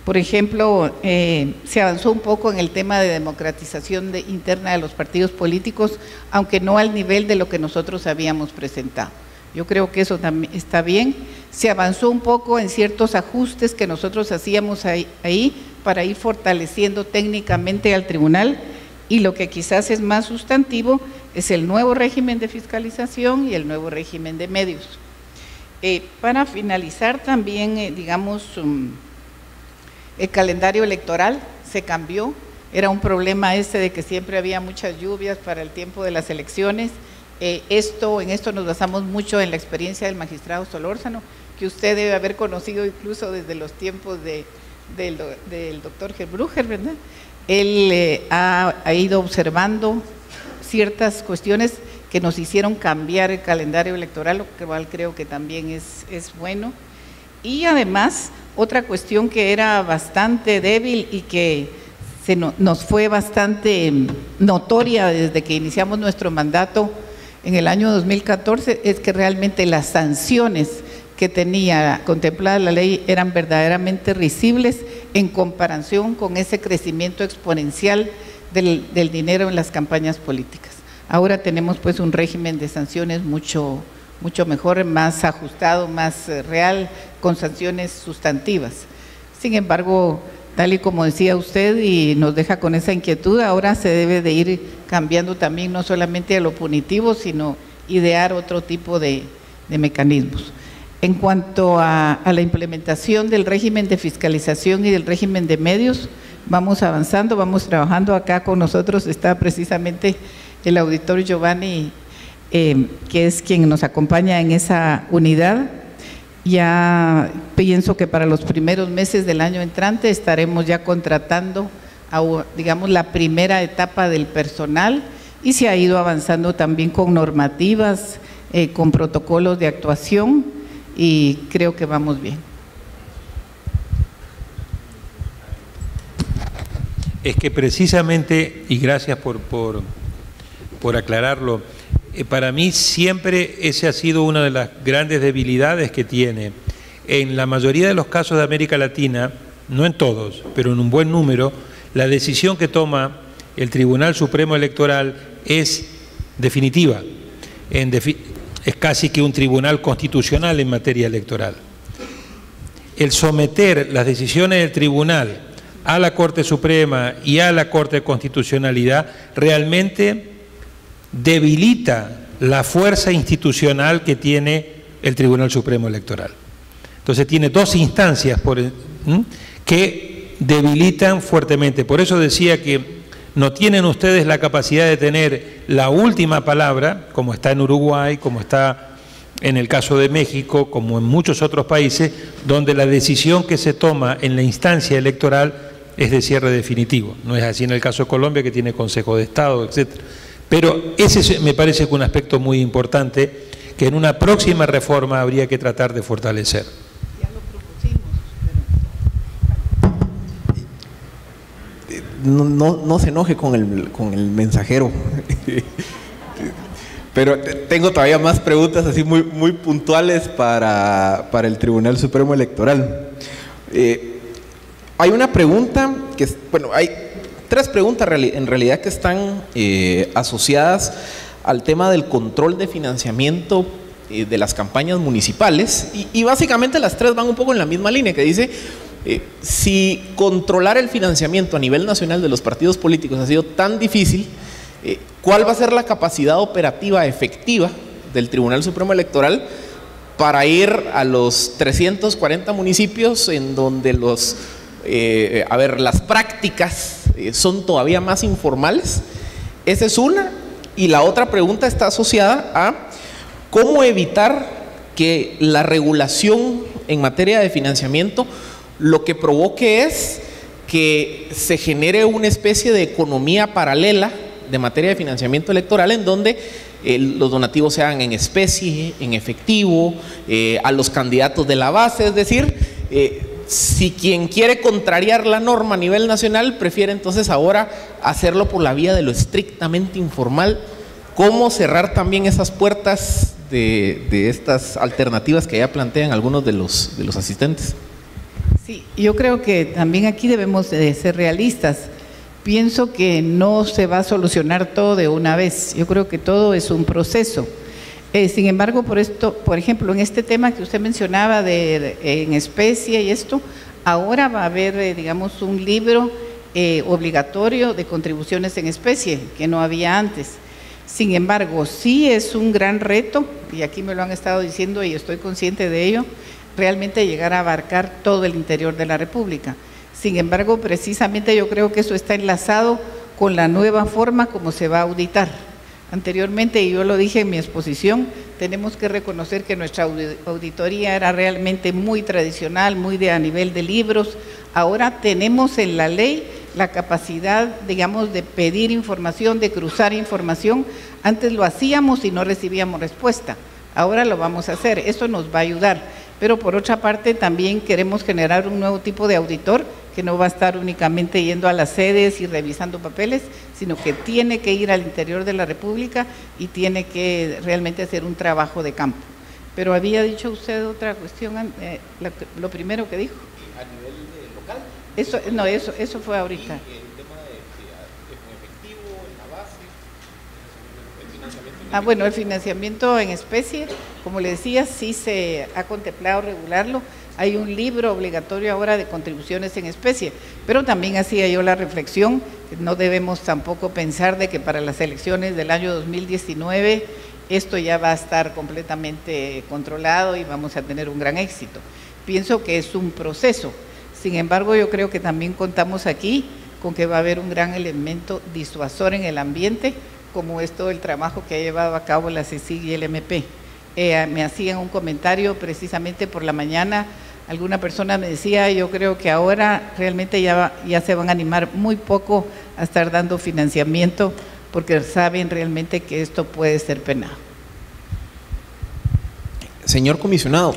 Por ejemplo, se avanzó un poco en el tema de democratización interna de los partidos políticos, aunque no al nivel de lo que nosotros habíamos presentado. Yo creo que eso también está bien. Se avanzó un poco en ciertos ajustes que nosotros hacíamos ahí para ir fortaleciendo técnicamente al tribunal, y lo que quizás es más sustantivo es el nuevo régimen de fiscalización y el nuevo régimen de medios. Para finalizar también, digamos, el calendario electoral se cambió. Era un problema de que siempre había muchas lluvias para el tiempo de las elecciones. En esto nos basamos mucho en la experiencia del magistrado Solórzano, que que usted debe haber conocido incluso desde los tiempos del doctor Gerbruger, ¿verdad? Él ha ido observando ciertas cuestiones que nos hicieron cambiar el calendario electoral, lo cual creo que también es bueno. Y además, otra cuestión que era bastante débil y que nos fue bastante notoria desde que iniciamos nuestro mandato en el año 2014, es que realmente las sanciones que tenía contemplada la ley eran verdaderamente risibles en comparación con ese crecimiento exponencial del dinero en las campañas políticas. Ahora tenemos pues un régimen de sanciones mucho mejor, más ajustado, más real, con sanciones sustantivas. Sin embargo, tal y como decía usted y nos deja con esa inquietud, ahora se debe de ir cambiando también no solamente a lo punitivo, sino idear otro tipo de mecanismos. En cuanto a la implementación del régimen de fiscalización y del régimen de medios, vamos avanzando, vamos trabajando. Acá con nosotros está precisamente el auditor Giovanni, que es quien nos acompaña en esa unidad. Ya pienso que para los primeros meses del año entrante estaremos ya contratando, digamos, la primera etapa del personal, y se ha ido avanzando también con normativas, con protocolos de actuación, y creo que vamos bien. Es que precisamente, y gracias por aclararlo, para mí siempre esa ha sido una de las grandes debilidades que tiene. En la mayoría de los casos de América Latina, no en todos, pero en un buen número, la decisión que toma el Tribunal Supremo Electoral es definitiva. Es casi que un tribunal constitucional en materia electoral. El someter las decisiones del tribunal a la Corte Suprema y a la Corte de Constitucionalidad realmente debilita la fuerza institucional que tiene el Tribunal Supremo Electoral. Entonces tiene dos instancias que debilitan fuertemente. Por eso decía que no tienen ustedes la capacidad de tener la última palabra, como está en Uruguay, como está en el caso de México, como en muchos otros países, donde la decisión que se toma en la instancia electoral es de cierre definitivo. No es así en el caso de Colombia, que tiene Consejo de Estado, etcétera. Pero ese me parece que un aspecto muy importante que en una próxima reforma habría que tratar de fortalecer. Ya lo propusimos, pero... No se enoje con el mensajero. Pero tengo todavía más preguntas así muy puntuales para el Tribunal Supremo Electoral. Hay una pregunta que, bueno, hay tres preguntas en realidad que están asociadas al tema del control de financiamiento de las campañas municipales, y básicamente las tres van un poco en la misma línea, que dice si controlar el financiamiento a nivel nacional de los partidos políticos ha sido tan difícil, ¿cuál va a ser la capacidad operativa efectiva del Tribunal Supremo Electoral para ir a los 340 municipios en donde las prácticas son todavía más informales? Esa es una. Y la otra pregunta está asociada a cómo evitar que la regulación en materia de financiamiento lo que provoque es que se genere una especie de economía paralela de materia de financiamiento electoral, en donde los donativos se hagan en especie, en efectivo, a los candidatos de la base. Es decir, si quien quiere contrariar la norma a nivel nacional prefiere entonces ahora hacerlo por la vía de lo estrictamente informal. ¿Cómo cerrar también esas puertas de estas alternativas que ya plantean algunos de los asistentes? Sí, yo creo que también aquí debemos de ser realistas. Pienso que no se va a solucionar todo de una vez. Yo creo que todo es un proceso. Sin embargo, por ejemplo, en este tema que usted mencionaba en especie y esto, ahora va a haber, digamos, un libro obligatorio de contribuciones en especie, que no había antes. Sin embargo, sí es un gran reto, y aquí me lo han estado diciendo y estoy consciente de ello, realmente llegar a abarcar todo el interior de la República. Sin embargo, precisamente yo creo que eso está enlazado con la nueva forma como se va a auditar. Anteriormente, y yo lo dije en mi exposición, tenemos que reconocer que nuestra auditoría era realmente muy tradicional, muy a nivel de libros. Ahora tenemos en la ley la capacidad, digamos, de pedir información, de cruzar información. Antes lo hacíamos y no recibíamos respuesta. Ahora lo vamos a hacer, eso nos va a ayudar. Pero por otra parte también queremos generar un nuevo tipo de auditor que no va a estar únicamente yendo a las sedes y revisando papeles, sino que tiene que ir al interior de la República y tiene que realmente hacer un trabajo de campo. Pero había dicho usted otra cuestión, lo primero que dijo. ¿A nivel local? Eso fue ahorita. ¿Y el tema de efectivo, en la base, el financiamiento? Bueno, el financiamiento en especie, como le decía, sí se ha contemplado regularlo. Hay un libro obligatorio ahora de contribuciones en especie, pero también hacía yo la reflexión, que no debemos tampoco pensar de que para las elecciones del año 2019 esto ya va a estar completamente controlado y vamos a tener un gran éxito. Pienso que es un proceso. Sin embargo, yo creo que también contamos aquí con que va a haber un gran elemento disuasor en el ambiente, como es todo el trabajo que ha llevado a cabo la CICIG y el MP. Me hacían un comentario precisamente por la mañana, alguna persona me decía, yo creo que ahora realmente ya se van a animar muy poco a estar dando financiamiento, porque saben realmente que esto puede ser penado. Señor comisionado,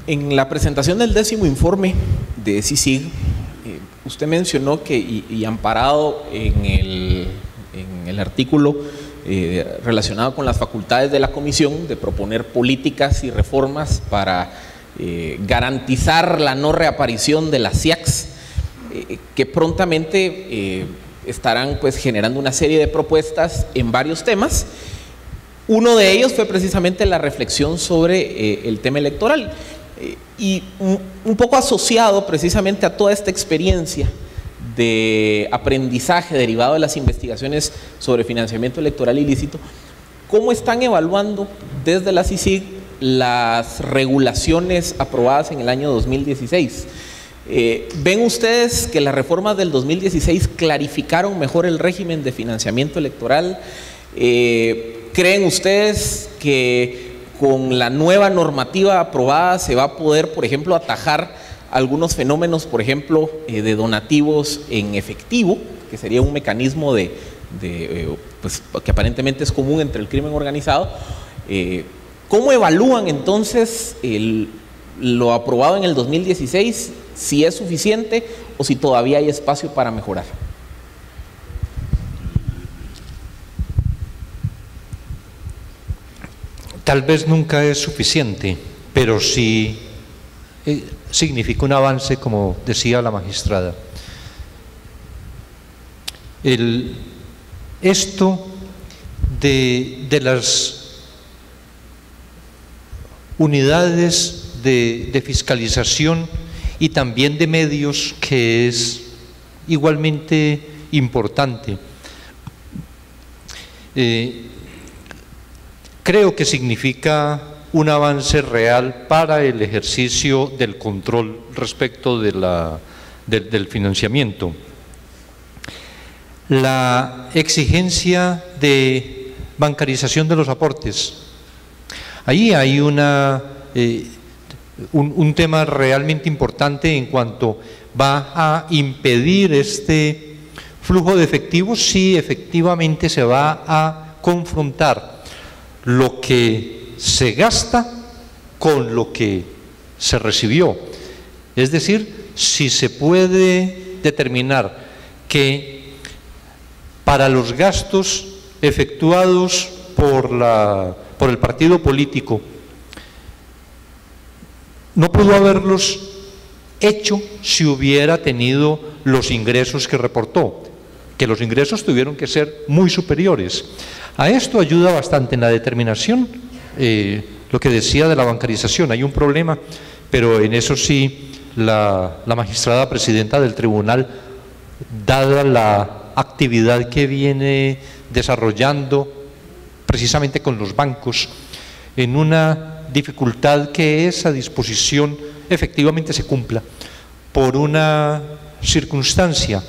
en la presentación del 10º informe de CICIG, usted mencionó que, y amparado en el artículo relacionado con las facultades de la comisión de proponer políticas y reformas para garantizar la no reaparición de las SIACs, que prontamente estarán pues generando una serie de propuestas en varios temas. Uno de ellos fue precisamente la reflexión sobre el tema electoral. Y un poco asociado precisamente a toda esta experiencia de aprendizaje derivado de las investigaciones sobre financiamiento electoral ilícito, ¿cómo están evaluando desde la CICIG las regulaciones aprobadas en el año 2016? ¿Ven ustedes que las reformas del 2016 clarificaron mejor el régimen de financiamiento electoral? ¿Creen ustedes que con la nueva normativa aprobada se va a poder, por ejemplo, atajar algunos fenómenos, por ejemplo, de donativos en efectivo, que sería un mecanismo pues, que aparentemente es común entre el crimen organizado? ¿Cómo evalúan entonces lo aprobado en el 2016, si es suficiente o si todavía hay espacio para mejorar? Tal vez nunca es suficiente, pero sí significa un avance, como decía la magistrada. Esto de las unidades de fiscalización y también de medios, que es igualmente importante. Creo que significa un avance real para el ejercicio del control respecto del financiamiento. La exigencia de bancarización de los aportes. Ahí hay un tema realmente importante en cuanto va a impedir este flujo de efectivo, si efectivamente se va a confrontar lo que se gasta con lo que se recibió. Es decir, si se puede determinar que para los gastos efectuados por el partido político no pudo haberlos hecho si hubiera tenido los ingresos que reportó, que los ingresos tuvieron que ser muy superiores. A esto ayuda bastante en la determinación, lo que decía de la bancarización. Hay un problema, pero en eso sí la magistrada presidenta del tribunal, dada la actividad que viene desarrollando precisamente con los bancos, en una dificultad que esa disposición efectivamente se cumpla por una circunstancia,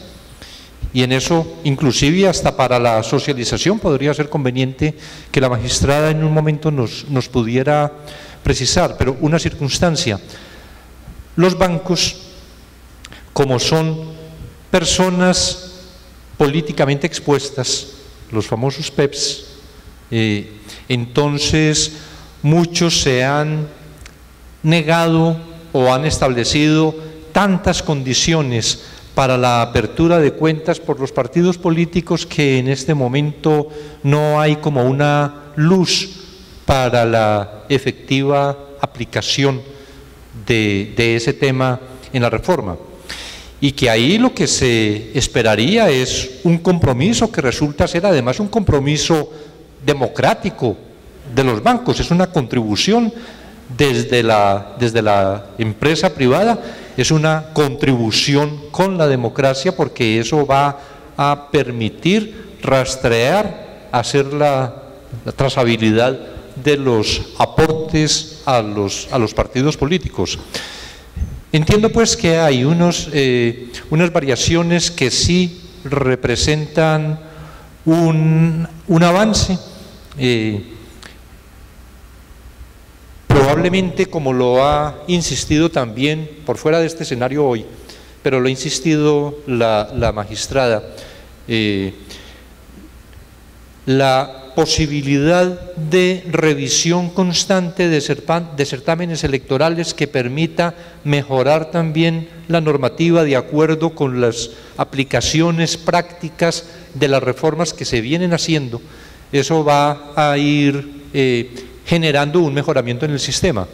Y en eso, inclusive hasta para la socialización, podría ser conveniente que la magistrada en un momento nos pudiera precisar. Pero una circunstancia: los bancos, como son personas políticamente expuestas, los famosos PEPs, entonces muchos se han negado o han establecido tantas condiciones para la apertura de cuentas por los partidos políticos que en este momento no hay como una luz para la efectiva aplicación de ese tema en la reforma. Y que ahí lo que se esperaría es un compromiso que resulta ser además un compromiso democrático de los bancos, es una contribución desde la empresa privada, es una contribución con la democracia, porque eso va a permitir rastrear, hacer la trazabilidad de los aportes a los partidos políticos. Entiendo pues que hay unas variaciones que sí representan un avance, probablemente, como lo ha insistido también por fuera de este escenario hoy, pero lo ha insistido la magistrada, la posibilidad de revisión constante de certámenes electorales que permita mejorar también la normativa de acuerdo con las aplicaciones prácticas de las reformas que se vienen haciendo. Eso va a ir generando un mejoramiento en el sistema.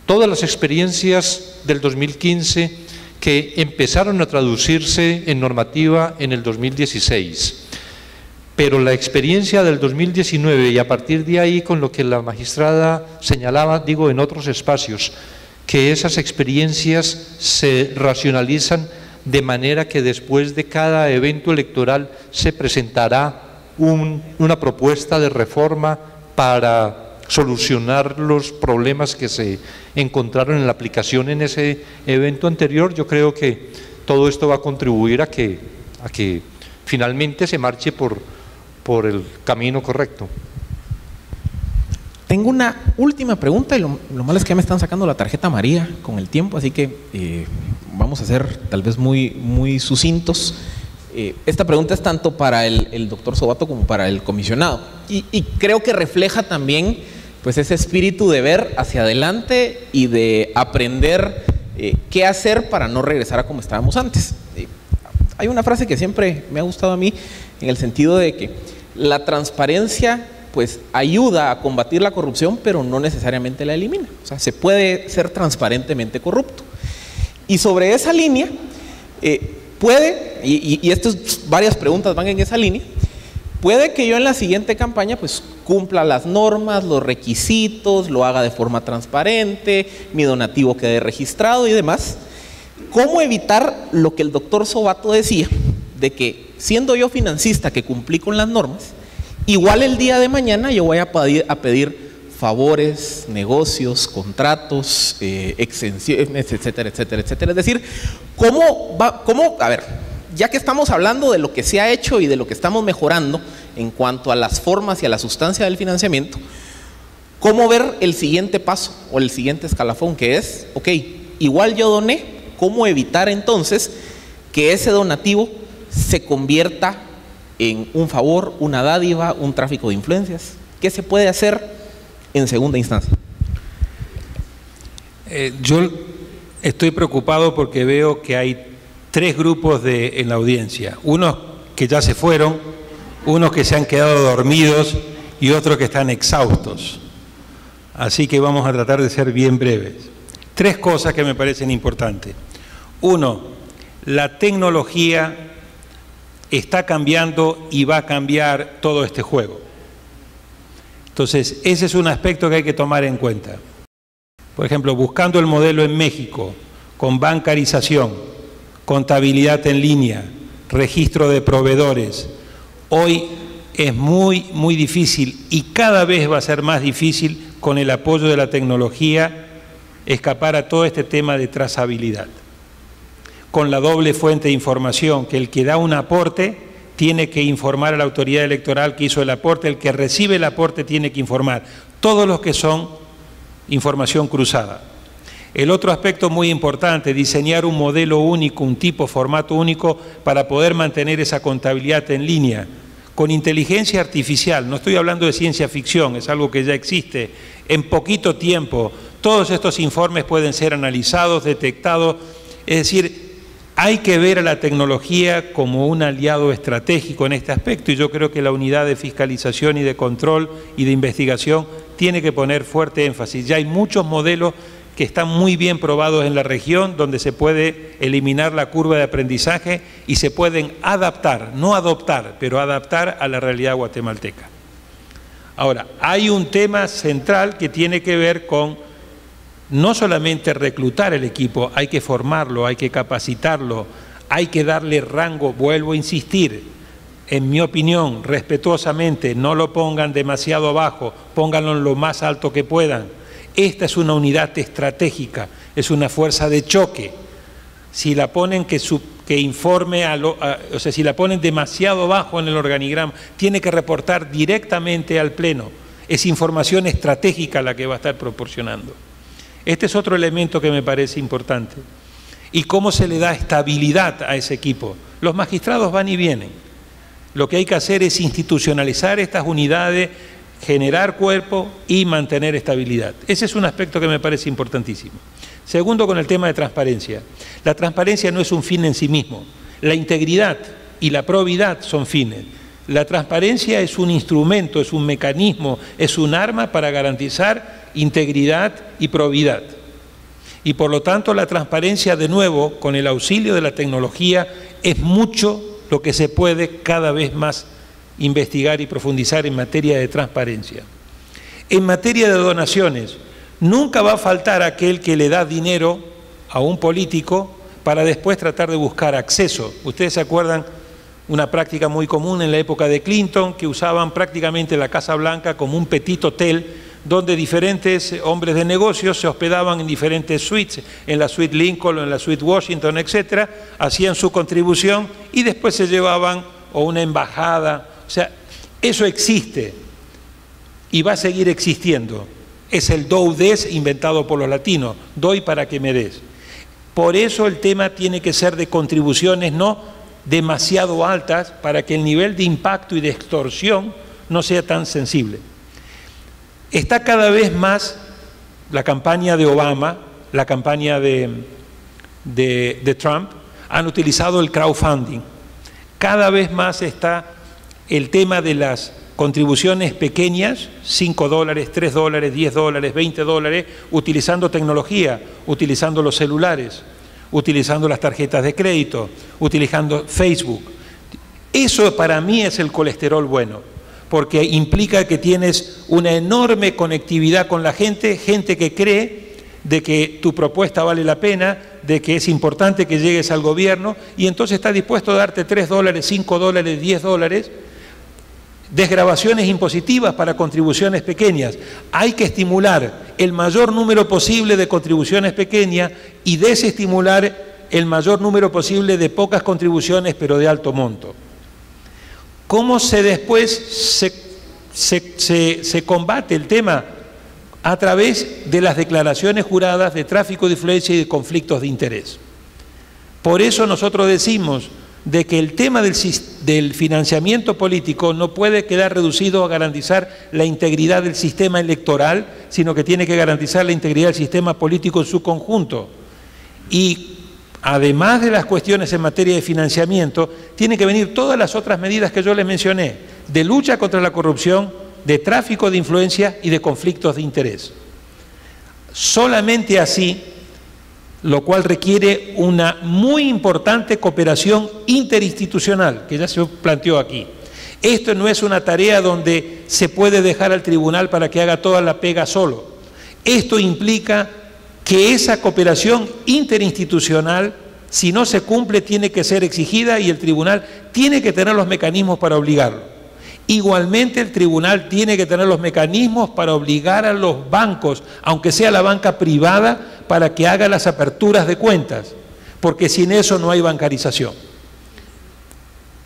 Todas las experiencias del 2015 que empezaron a traducirse en normativa en el 2016, pero la experiencia del 2019 y a partir de ahí, con lo que la magistrada señalaba, digo, en otros espacios, que esas experiencias se racionalizan de manera que después de cada evento electoral se presentará una propuesta de reforma para solucionar los problemas que se encontraron en la aplicación en ese evento anterior. Yo creo que todo esto va a contribuir a que finalmente se marche por el camino correcto. Tengo una última pregunta y lo malo es que ya me están sacando la tarjeta amarilla con el tiempo, así que vamos a ser tal vez muy sucintos. Esta pregunta es tanto para el doctor Sobato como para el comisionado y creo que refleja también pues ese espíritu de ver hacia adelante y de aprender qué hacer para no regresar a como estábamos antes. Hay una frase que siempre me ha gustado a mí en el sentido de que la transparencia pues ayuda a combatir la corrupción, pero no necesariamente la elimina. O sea, se puede ser transparentemente corrupto. Y sobre esa línea, puede, y estas varias preguntas van en esa línea, puede que yo en la siguiente campaña pues cumpla las normas, los requisitos, lo haga de forma transparente, mi donativo quede registrado y demás. ¿Cómo evitar lo que el doctor Sobato decía, de que siendo yo financista que cumplí con las normas, igual el día de mañana yo voy a pedir favores, negocios, contratos, exenciones, etcétera, etcétera, etcétera? Es decir, a ver, ya que estamos hablando de lo que se ha hecho y de lo que estamos mejorando en cuanto a las formas y a la sustancia del financiamiento, ¿cómo ver el siguiente paso o el siguiente escalafón? Que es, ok, igual yo doné, ¿cómo evitar entonces que ese donativo se convierta en un favor, una dádiva, un tráfico de influencias? ¿Qué se puede hacer en segunda instancia? Yo estoy preocupado porque veo que hay tres grupos en la audiencia. Unos que ya se fueron, unos que se han quedado dormidos y otros que están exhaustos. Así que vamos a tratar de ser bien breves. Tres cosas que me parecen importantes. Uno, la tecnología está cambiando y va a cambiar todo este juego. Entonces, ese es un aspecto que hay que tomar en cuenta. Por ejemplo, buscando el modelo en México, con bancarización, contabilidad en línea, registro de proveedores, hoy es muy difícil y cada vez va a ser más difícil con el apoyo de la tecnología escapar a todo este tema de trazabilidad. con la doble fuente de información, que el que da un aporte tiene que informar a la autoridad electoral que hizo el aporte, el que recibe el aporte tiene que informar, todos los que son información cruzada. El otro aspecto muy importante, diseñar un modelo único, un tipo, formato único para poder mantener esa contabilidad en línea, con inteligencia artificial. No estoy hablando de ciencia ficción, es algo que ya existe. En poquito tiempo, todos estos informes pueden ser analizados, detectados. Es decir, hay que ver a la tecnología como un aliado estratégico en este aspecto, y yo creo que la unidad de fiscalización y de control y de investigación tiene que poner fuerte énfasis. Ya hay muchos modelos que están muy bien probados en la región, donde se puede eliminar la curva de aprendizaje y se pueden adaptar, no adoptar, pero adaptar a la realidad guatemalteca. Ahora, hay un tema central que tiene que ver con no solamente reclutar el equipo, hay que formarlo, hay que capacitarlo, hay que darle rango, vuelvo a insistir, en mi opinión, respetuosamente, no lo pongan demasiado abajo, pónganlo lo más alto que puedan. Esta es una unidad estratégica, es una fuerza de choque. Si la ponen que informe, o sea, si la ponen demasiado bajo en el organigrama, tiene que reportar directamente al Pleno. Es información estratégica la que va a estar proporcionando. Este es otro elemento que me parece importante. ¿Y cómo se le da estabilidad a ese equipo? Los magistrados van y vienen. Lo que hay que hacer es institucionalizar estas unidades, generar cuerpo y mantener estabilidad. Ese es un aspecto que me parece importantísimo. Segundo, con el tema de transparencia. La transparencia no es un fin en sí mismo. La integridad y la probidad son fines. La transparencia es un instrumento, es un mecanismo, es un arma para garantizar integridad y probidad. Y por lo tanto la transparencia, de nuevo, con el auxilio de la tecnología, es mucho lo que se puede cada vez más investigar y profundizar en materia de transparencia. En materia de donaciones, nunca va a faltar aquel que le da dinero a un político para después tratar de buscar acceso. Ustedes se acuerdan una práctica muy común en la época de Clinton, que usaban prácticamente la Casa Blanca como un petit hotel, donde diferentes hombres de negocios se hospedaban en diferentes suites, en la suite Lincoln o en la suite Washington, etcétera, hacían su contribución y después se llevaban o una embajada. O sea, eso existe y va a seguir existiendo. Es el do des inventado por los latinos, doy para que me des. Por eso el tema tiene que ser de contribuciones no demasiado altas para que el nivel de impacto y de extorsión no sea tan sensible. Está cada vez más la campaña de Obama, la campaña de Trump, han utilizado el crowdfunding. Cada vez más está el tema de las contribuciones pequeñas, $5, $3, $10, $20, utilizando tecnología, utilizando los celulares, utilizando las tarjetas de crédito, utilizando Facebook. Eso para mí es el colesterol bueno, porque implica que tienes una enorme conectividad con la gente, gente que cree de que tu propuesta vale la pena, de que es importante que llegues al gobierno, y entonces está dispuesto a darte $3, $5, $10, desgravaciones impositivas para contribuciones pequeñas. Hay que estimular el mayor número posible de contribuciones pequeñas y desestimular el mayor número posible de pocas contribuciones, pero de alto monto. ¿Cómo después se combate el tema? A través de las declaraciones juradas de tráfico de influencia y de conflictos de interés. Por eso nosotros decimos de que el tema del financiamiento político no puede quedar reducido a garantizar la integridad del sistema electoral, sino que tiene que garantizar la integridad del sistema político en su conjunto. Y además de las cuestiones en materia de financiamiento, tienen que venir todas las otras medidas que yo les mencioné, de lucha contra la corrupción, de tráfico de influencia y de conflictos de interés. Solamente así, lo cual requiere una muy importante cooperación interinstitucional, que ya se planteó aquí. Esto no es una tarea donde se puede dejar al tribunal para que haga toda la pega solo. Esto implica que esa cooperación interinstitucional, si no se cumple, tiene que ser exigida y el tribunal tiene que tener los mecanismos para obligarlo. Igualmente el tribunal tiene que tener los mecanismos para obligar a los bancos, aunque sea la banca privada, para que haga las aperturas de cuentas. porque sin eso no hay bancarización.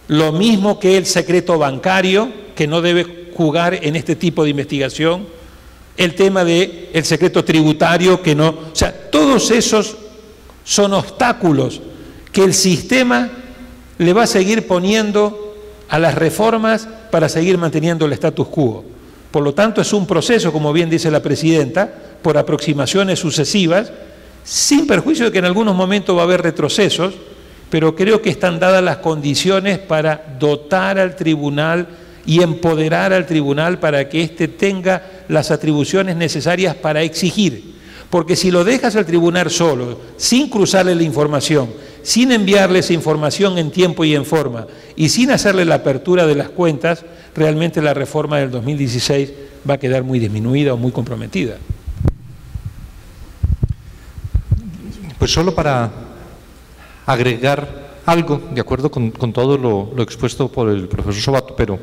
Lo mismo que el secreto bancario, que no debe jugar en este tipo de investigación, el tema del secreto tributario, que no... O sea, todos esos son obstáculos que el sistema le va a seguir poniendo a las reformas para seguir manteniendo el status quo. Por lo tanto, es un proceso, como bien dice la presidenta, por aproximaciones sucesivas, sin perjuicio de que en algunos momentos va a haber retrocesos, pero creo que están dadas las condiciones para dotar al tribunal y empoderar al tribunal para que éste tenga las atribuciones necesarias para exigir. Porque si lo dejas al tribunal solo, sin cruzarle la información, sin enviarle esa información en tiempo y en forma, y sin hacerle la apertura de las cuentas, realmente la reforma del 2016 va a quedar muy disminuida o muy comprometida. Pues solo para agregar algo, de acuerdo con todo lo expuesto por el profesor Sobato, pero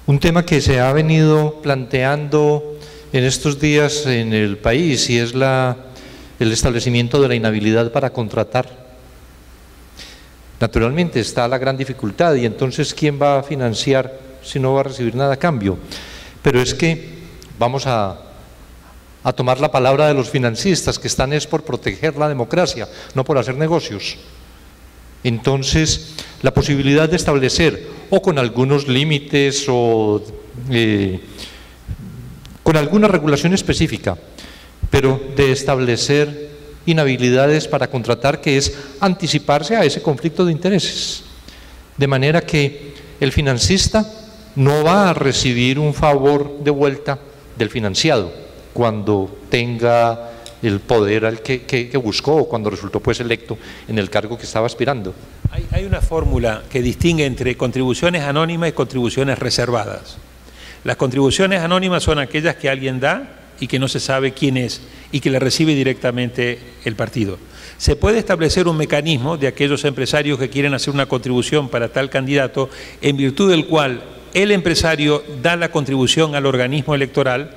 un tema que se ha venido planteando en estos días en el país, y es el establecimiento de la inhabilidad para contratar. Naturalmente está la gran dificultad, y entonces ¿quién va a financiar si no va a recibir nada a cambio? Pero es que vamos a tomar la palabra de los financistas, que están es por proteger la democracia, no por hacer negocios. Entonces, la posibilidad de establecer, o con algunos límites, o con alguna regulación específica, pero de establecer inhabilidades para contratar, que es anticiparse a ese conflicto de intereses. De manera que el financista no va a recibir un favor de vuelta del financiado cuando tenga el poder al que buscó, o cuando resultó pues electo en el cargo que estaba aspirando. Hay una fórmula que distingue entre contribuciones anónimas y contribuciones reservadas. Las contribuciones anónimas son aquellas que alguien da y que no se sabe quién es, y que le recibe directamente el partido. Se puede establecer un mecanismo de aquellos empresarios que quieren hacer una contribución para tal candidato, en virtud del cual el empresario da la contribución al organismo electoral,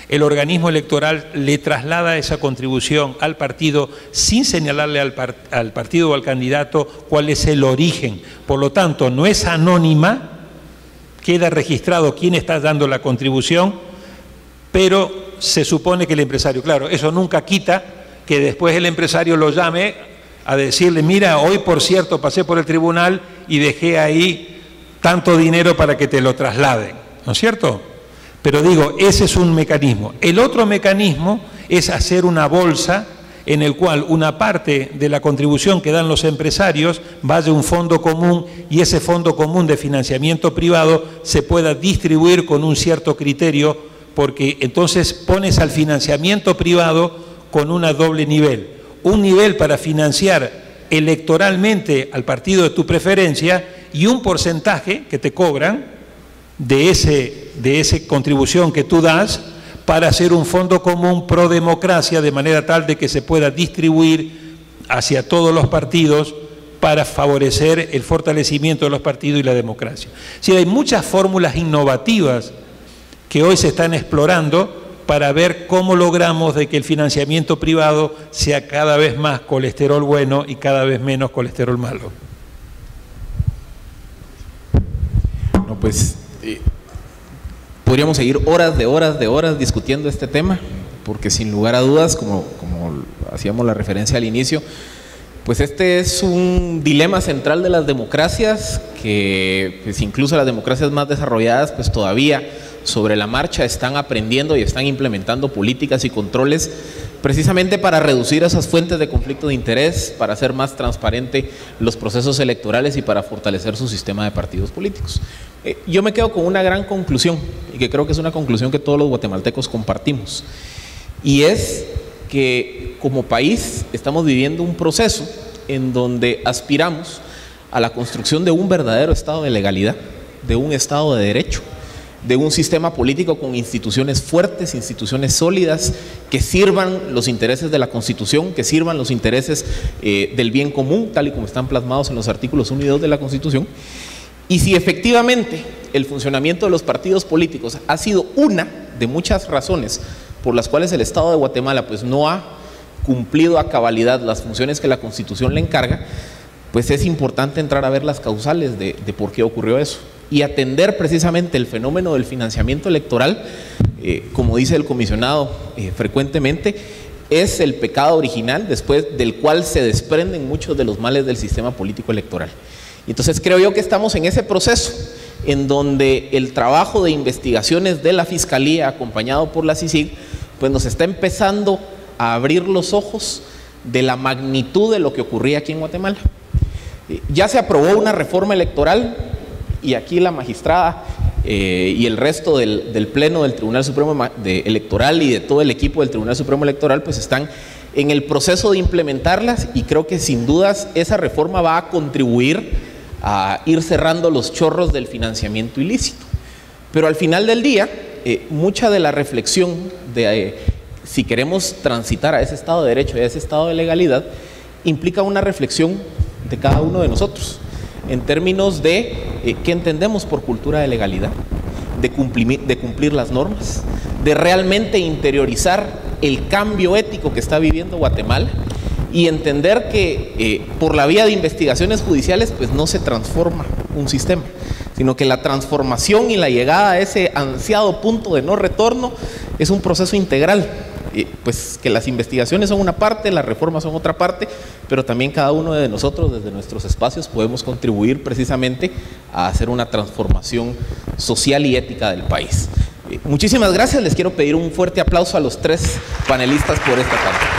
el organismo electoral le traslada esa contribución al partido sin señalarle al partido o al candidato cuál es el origen. Por lo tanto, no es anónima, queda registrado quién está dando la contribución, pero se supone que el empresario, claro, eso nunca quita que después el empresario lo llame a decirle: mira, hoy por cierto pasé por el tribunal y dejé ahí tanto dinero para que te lo trasladen, ¿no es cierto? Pero digo, ese es un mecanismo. El otro mecanismo es hacer una bolsa en el cual una parte de la contribución que dan los empresarios vaya a un fondo común, y ese fondo común de financiamiento privado se pueda distribuir con un cierto criterio, porque entonces pones al financiamiento privado con una doble nivel. Un nivel para financiar electoralmente al partido de tu preferencia, y un porcentaje que te cobran de esa contribución que tú das para hacer un fondo común pro democracia, de manera tal de que se pueda distribuir hacia todos los partidos para favorecer el fortalecimiento de los partidos y la democracia. Sí, hay muchas fórmulas innovativas que hoy se están explorando para ver cómo logramos de que el financiamiento privado sea cada vez más colesterol bueno y cada vez menos colesterol malo. No, pues podríamos seguir horas de horas discutiendo este tema, porque sin lugar a dudas, como hacíamos la referencia al inicio, pues este es un dilema central de las democracias, que pues incluso las democracias más desarrolladas pues todavía sobre la marcha están aprendiendo y están implementando políticas y controles precisamente para reducir esas fuentes de conflicto de interés, para hacer más transparente los procesos electorales y para fortalecer su sistema de partidos políticos. Yo me quedo con una gran conclusión, y que creo que es una conclusión que todos los guatemaltecos compartimos, y es que como país estamos viviendo un proceso en donde aspiramos a la construcción de un verdadero estado de legalidad, de un estado de derecho, de un sistema político con instituciones fuertes, instituciones sólidas, que sirvan los intereses de la Constitución, que sirvan los intereses del bien común, tal y como están plasmados en los artículos 1 y 2 de la Constitución. Y si efectivamente el funcionamiento de los partidos políticos ha sido una de muchas razones por las cuales el Estado de Guatemala pues no ha cumplido a cabalidad las funciones que la Constitución le encarga, pues es importante entrar a ver las causales de por qué ocurrió eso y atender precisamente el fenómeno del financiamiento electoral, como dice el comisionado frecuentemente, es el pecado original después del cual se desprenden muchos de los males del sistema político electoral. Entonces creo yo que estamos en ese proceso en donde el trabajo de investigaciones de la Fiscalía acompañado por la CICIG pues nos está empezando a abrir los ojos de la magnitud de lo que ocurría aquí en Guatemala. Ya se aprobó una reforma electoral y aquí la magistrada y el resto del Pleno del Tribunal Supremo Electoral y de todo el equipo del Tribunal Supremo Electoral pues están en el proceso de implementarlas, y creo que sin dudas esa reforma va a contribuir a ir cerrando los chorros del financiamiento ilícito. Pero al final del día, mucha de la reflexión de si queremos transitar a ese Estado de Derecho y a ese Estado de legalidad implica una reflexión de cada uno de nosotros en términos de qué entendemos por cultura de legalidad, de cumplir las normas, de realmente interiorizar el cambio ético que está viviendo Guatemala y entender que por la vía de investigaciones judiciales pues no se transforma un sistema, sino que la transformación y la llegada a ese ansiado punto de no retorno es un proceso integral. Pues que las investigaciones son una parte, las reformas son otra parte, pero también cada uno de nosotros desde nuestros espacios podemos contribuir precisamente a hacer una transformación social y ética del país. Muchísimas gracias, les quiero pedir un fuerte aplauso a los tres panelistas por esta tarde.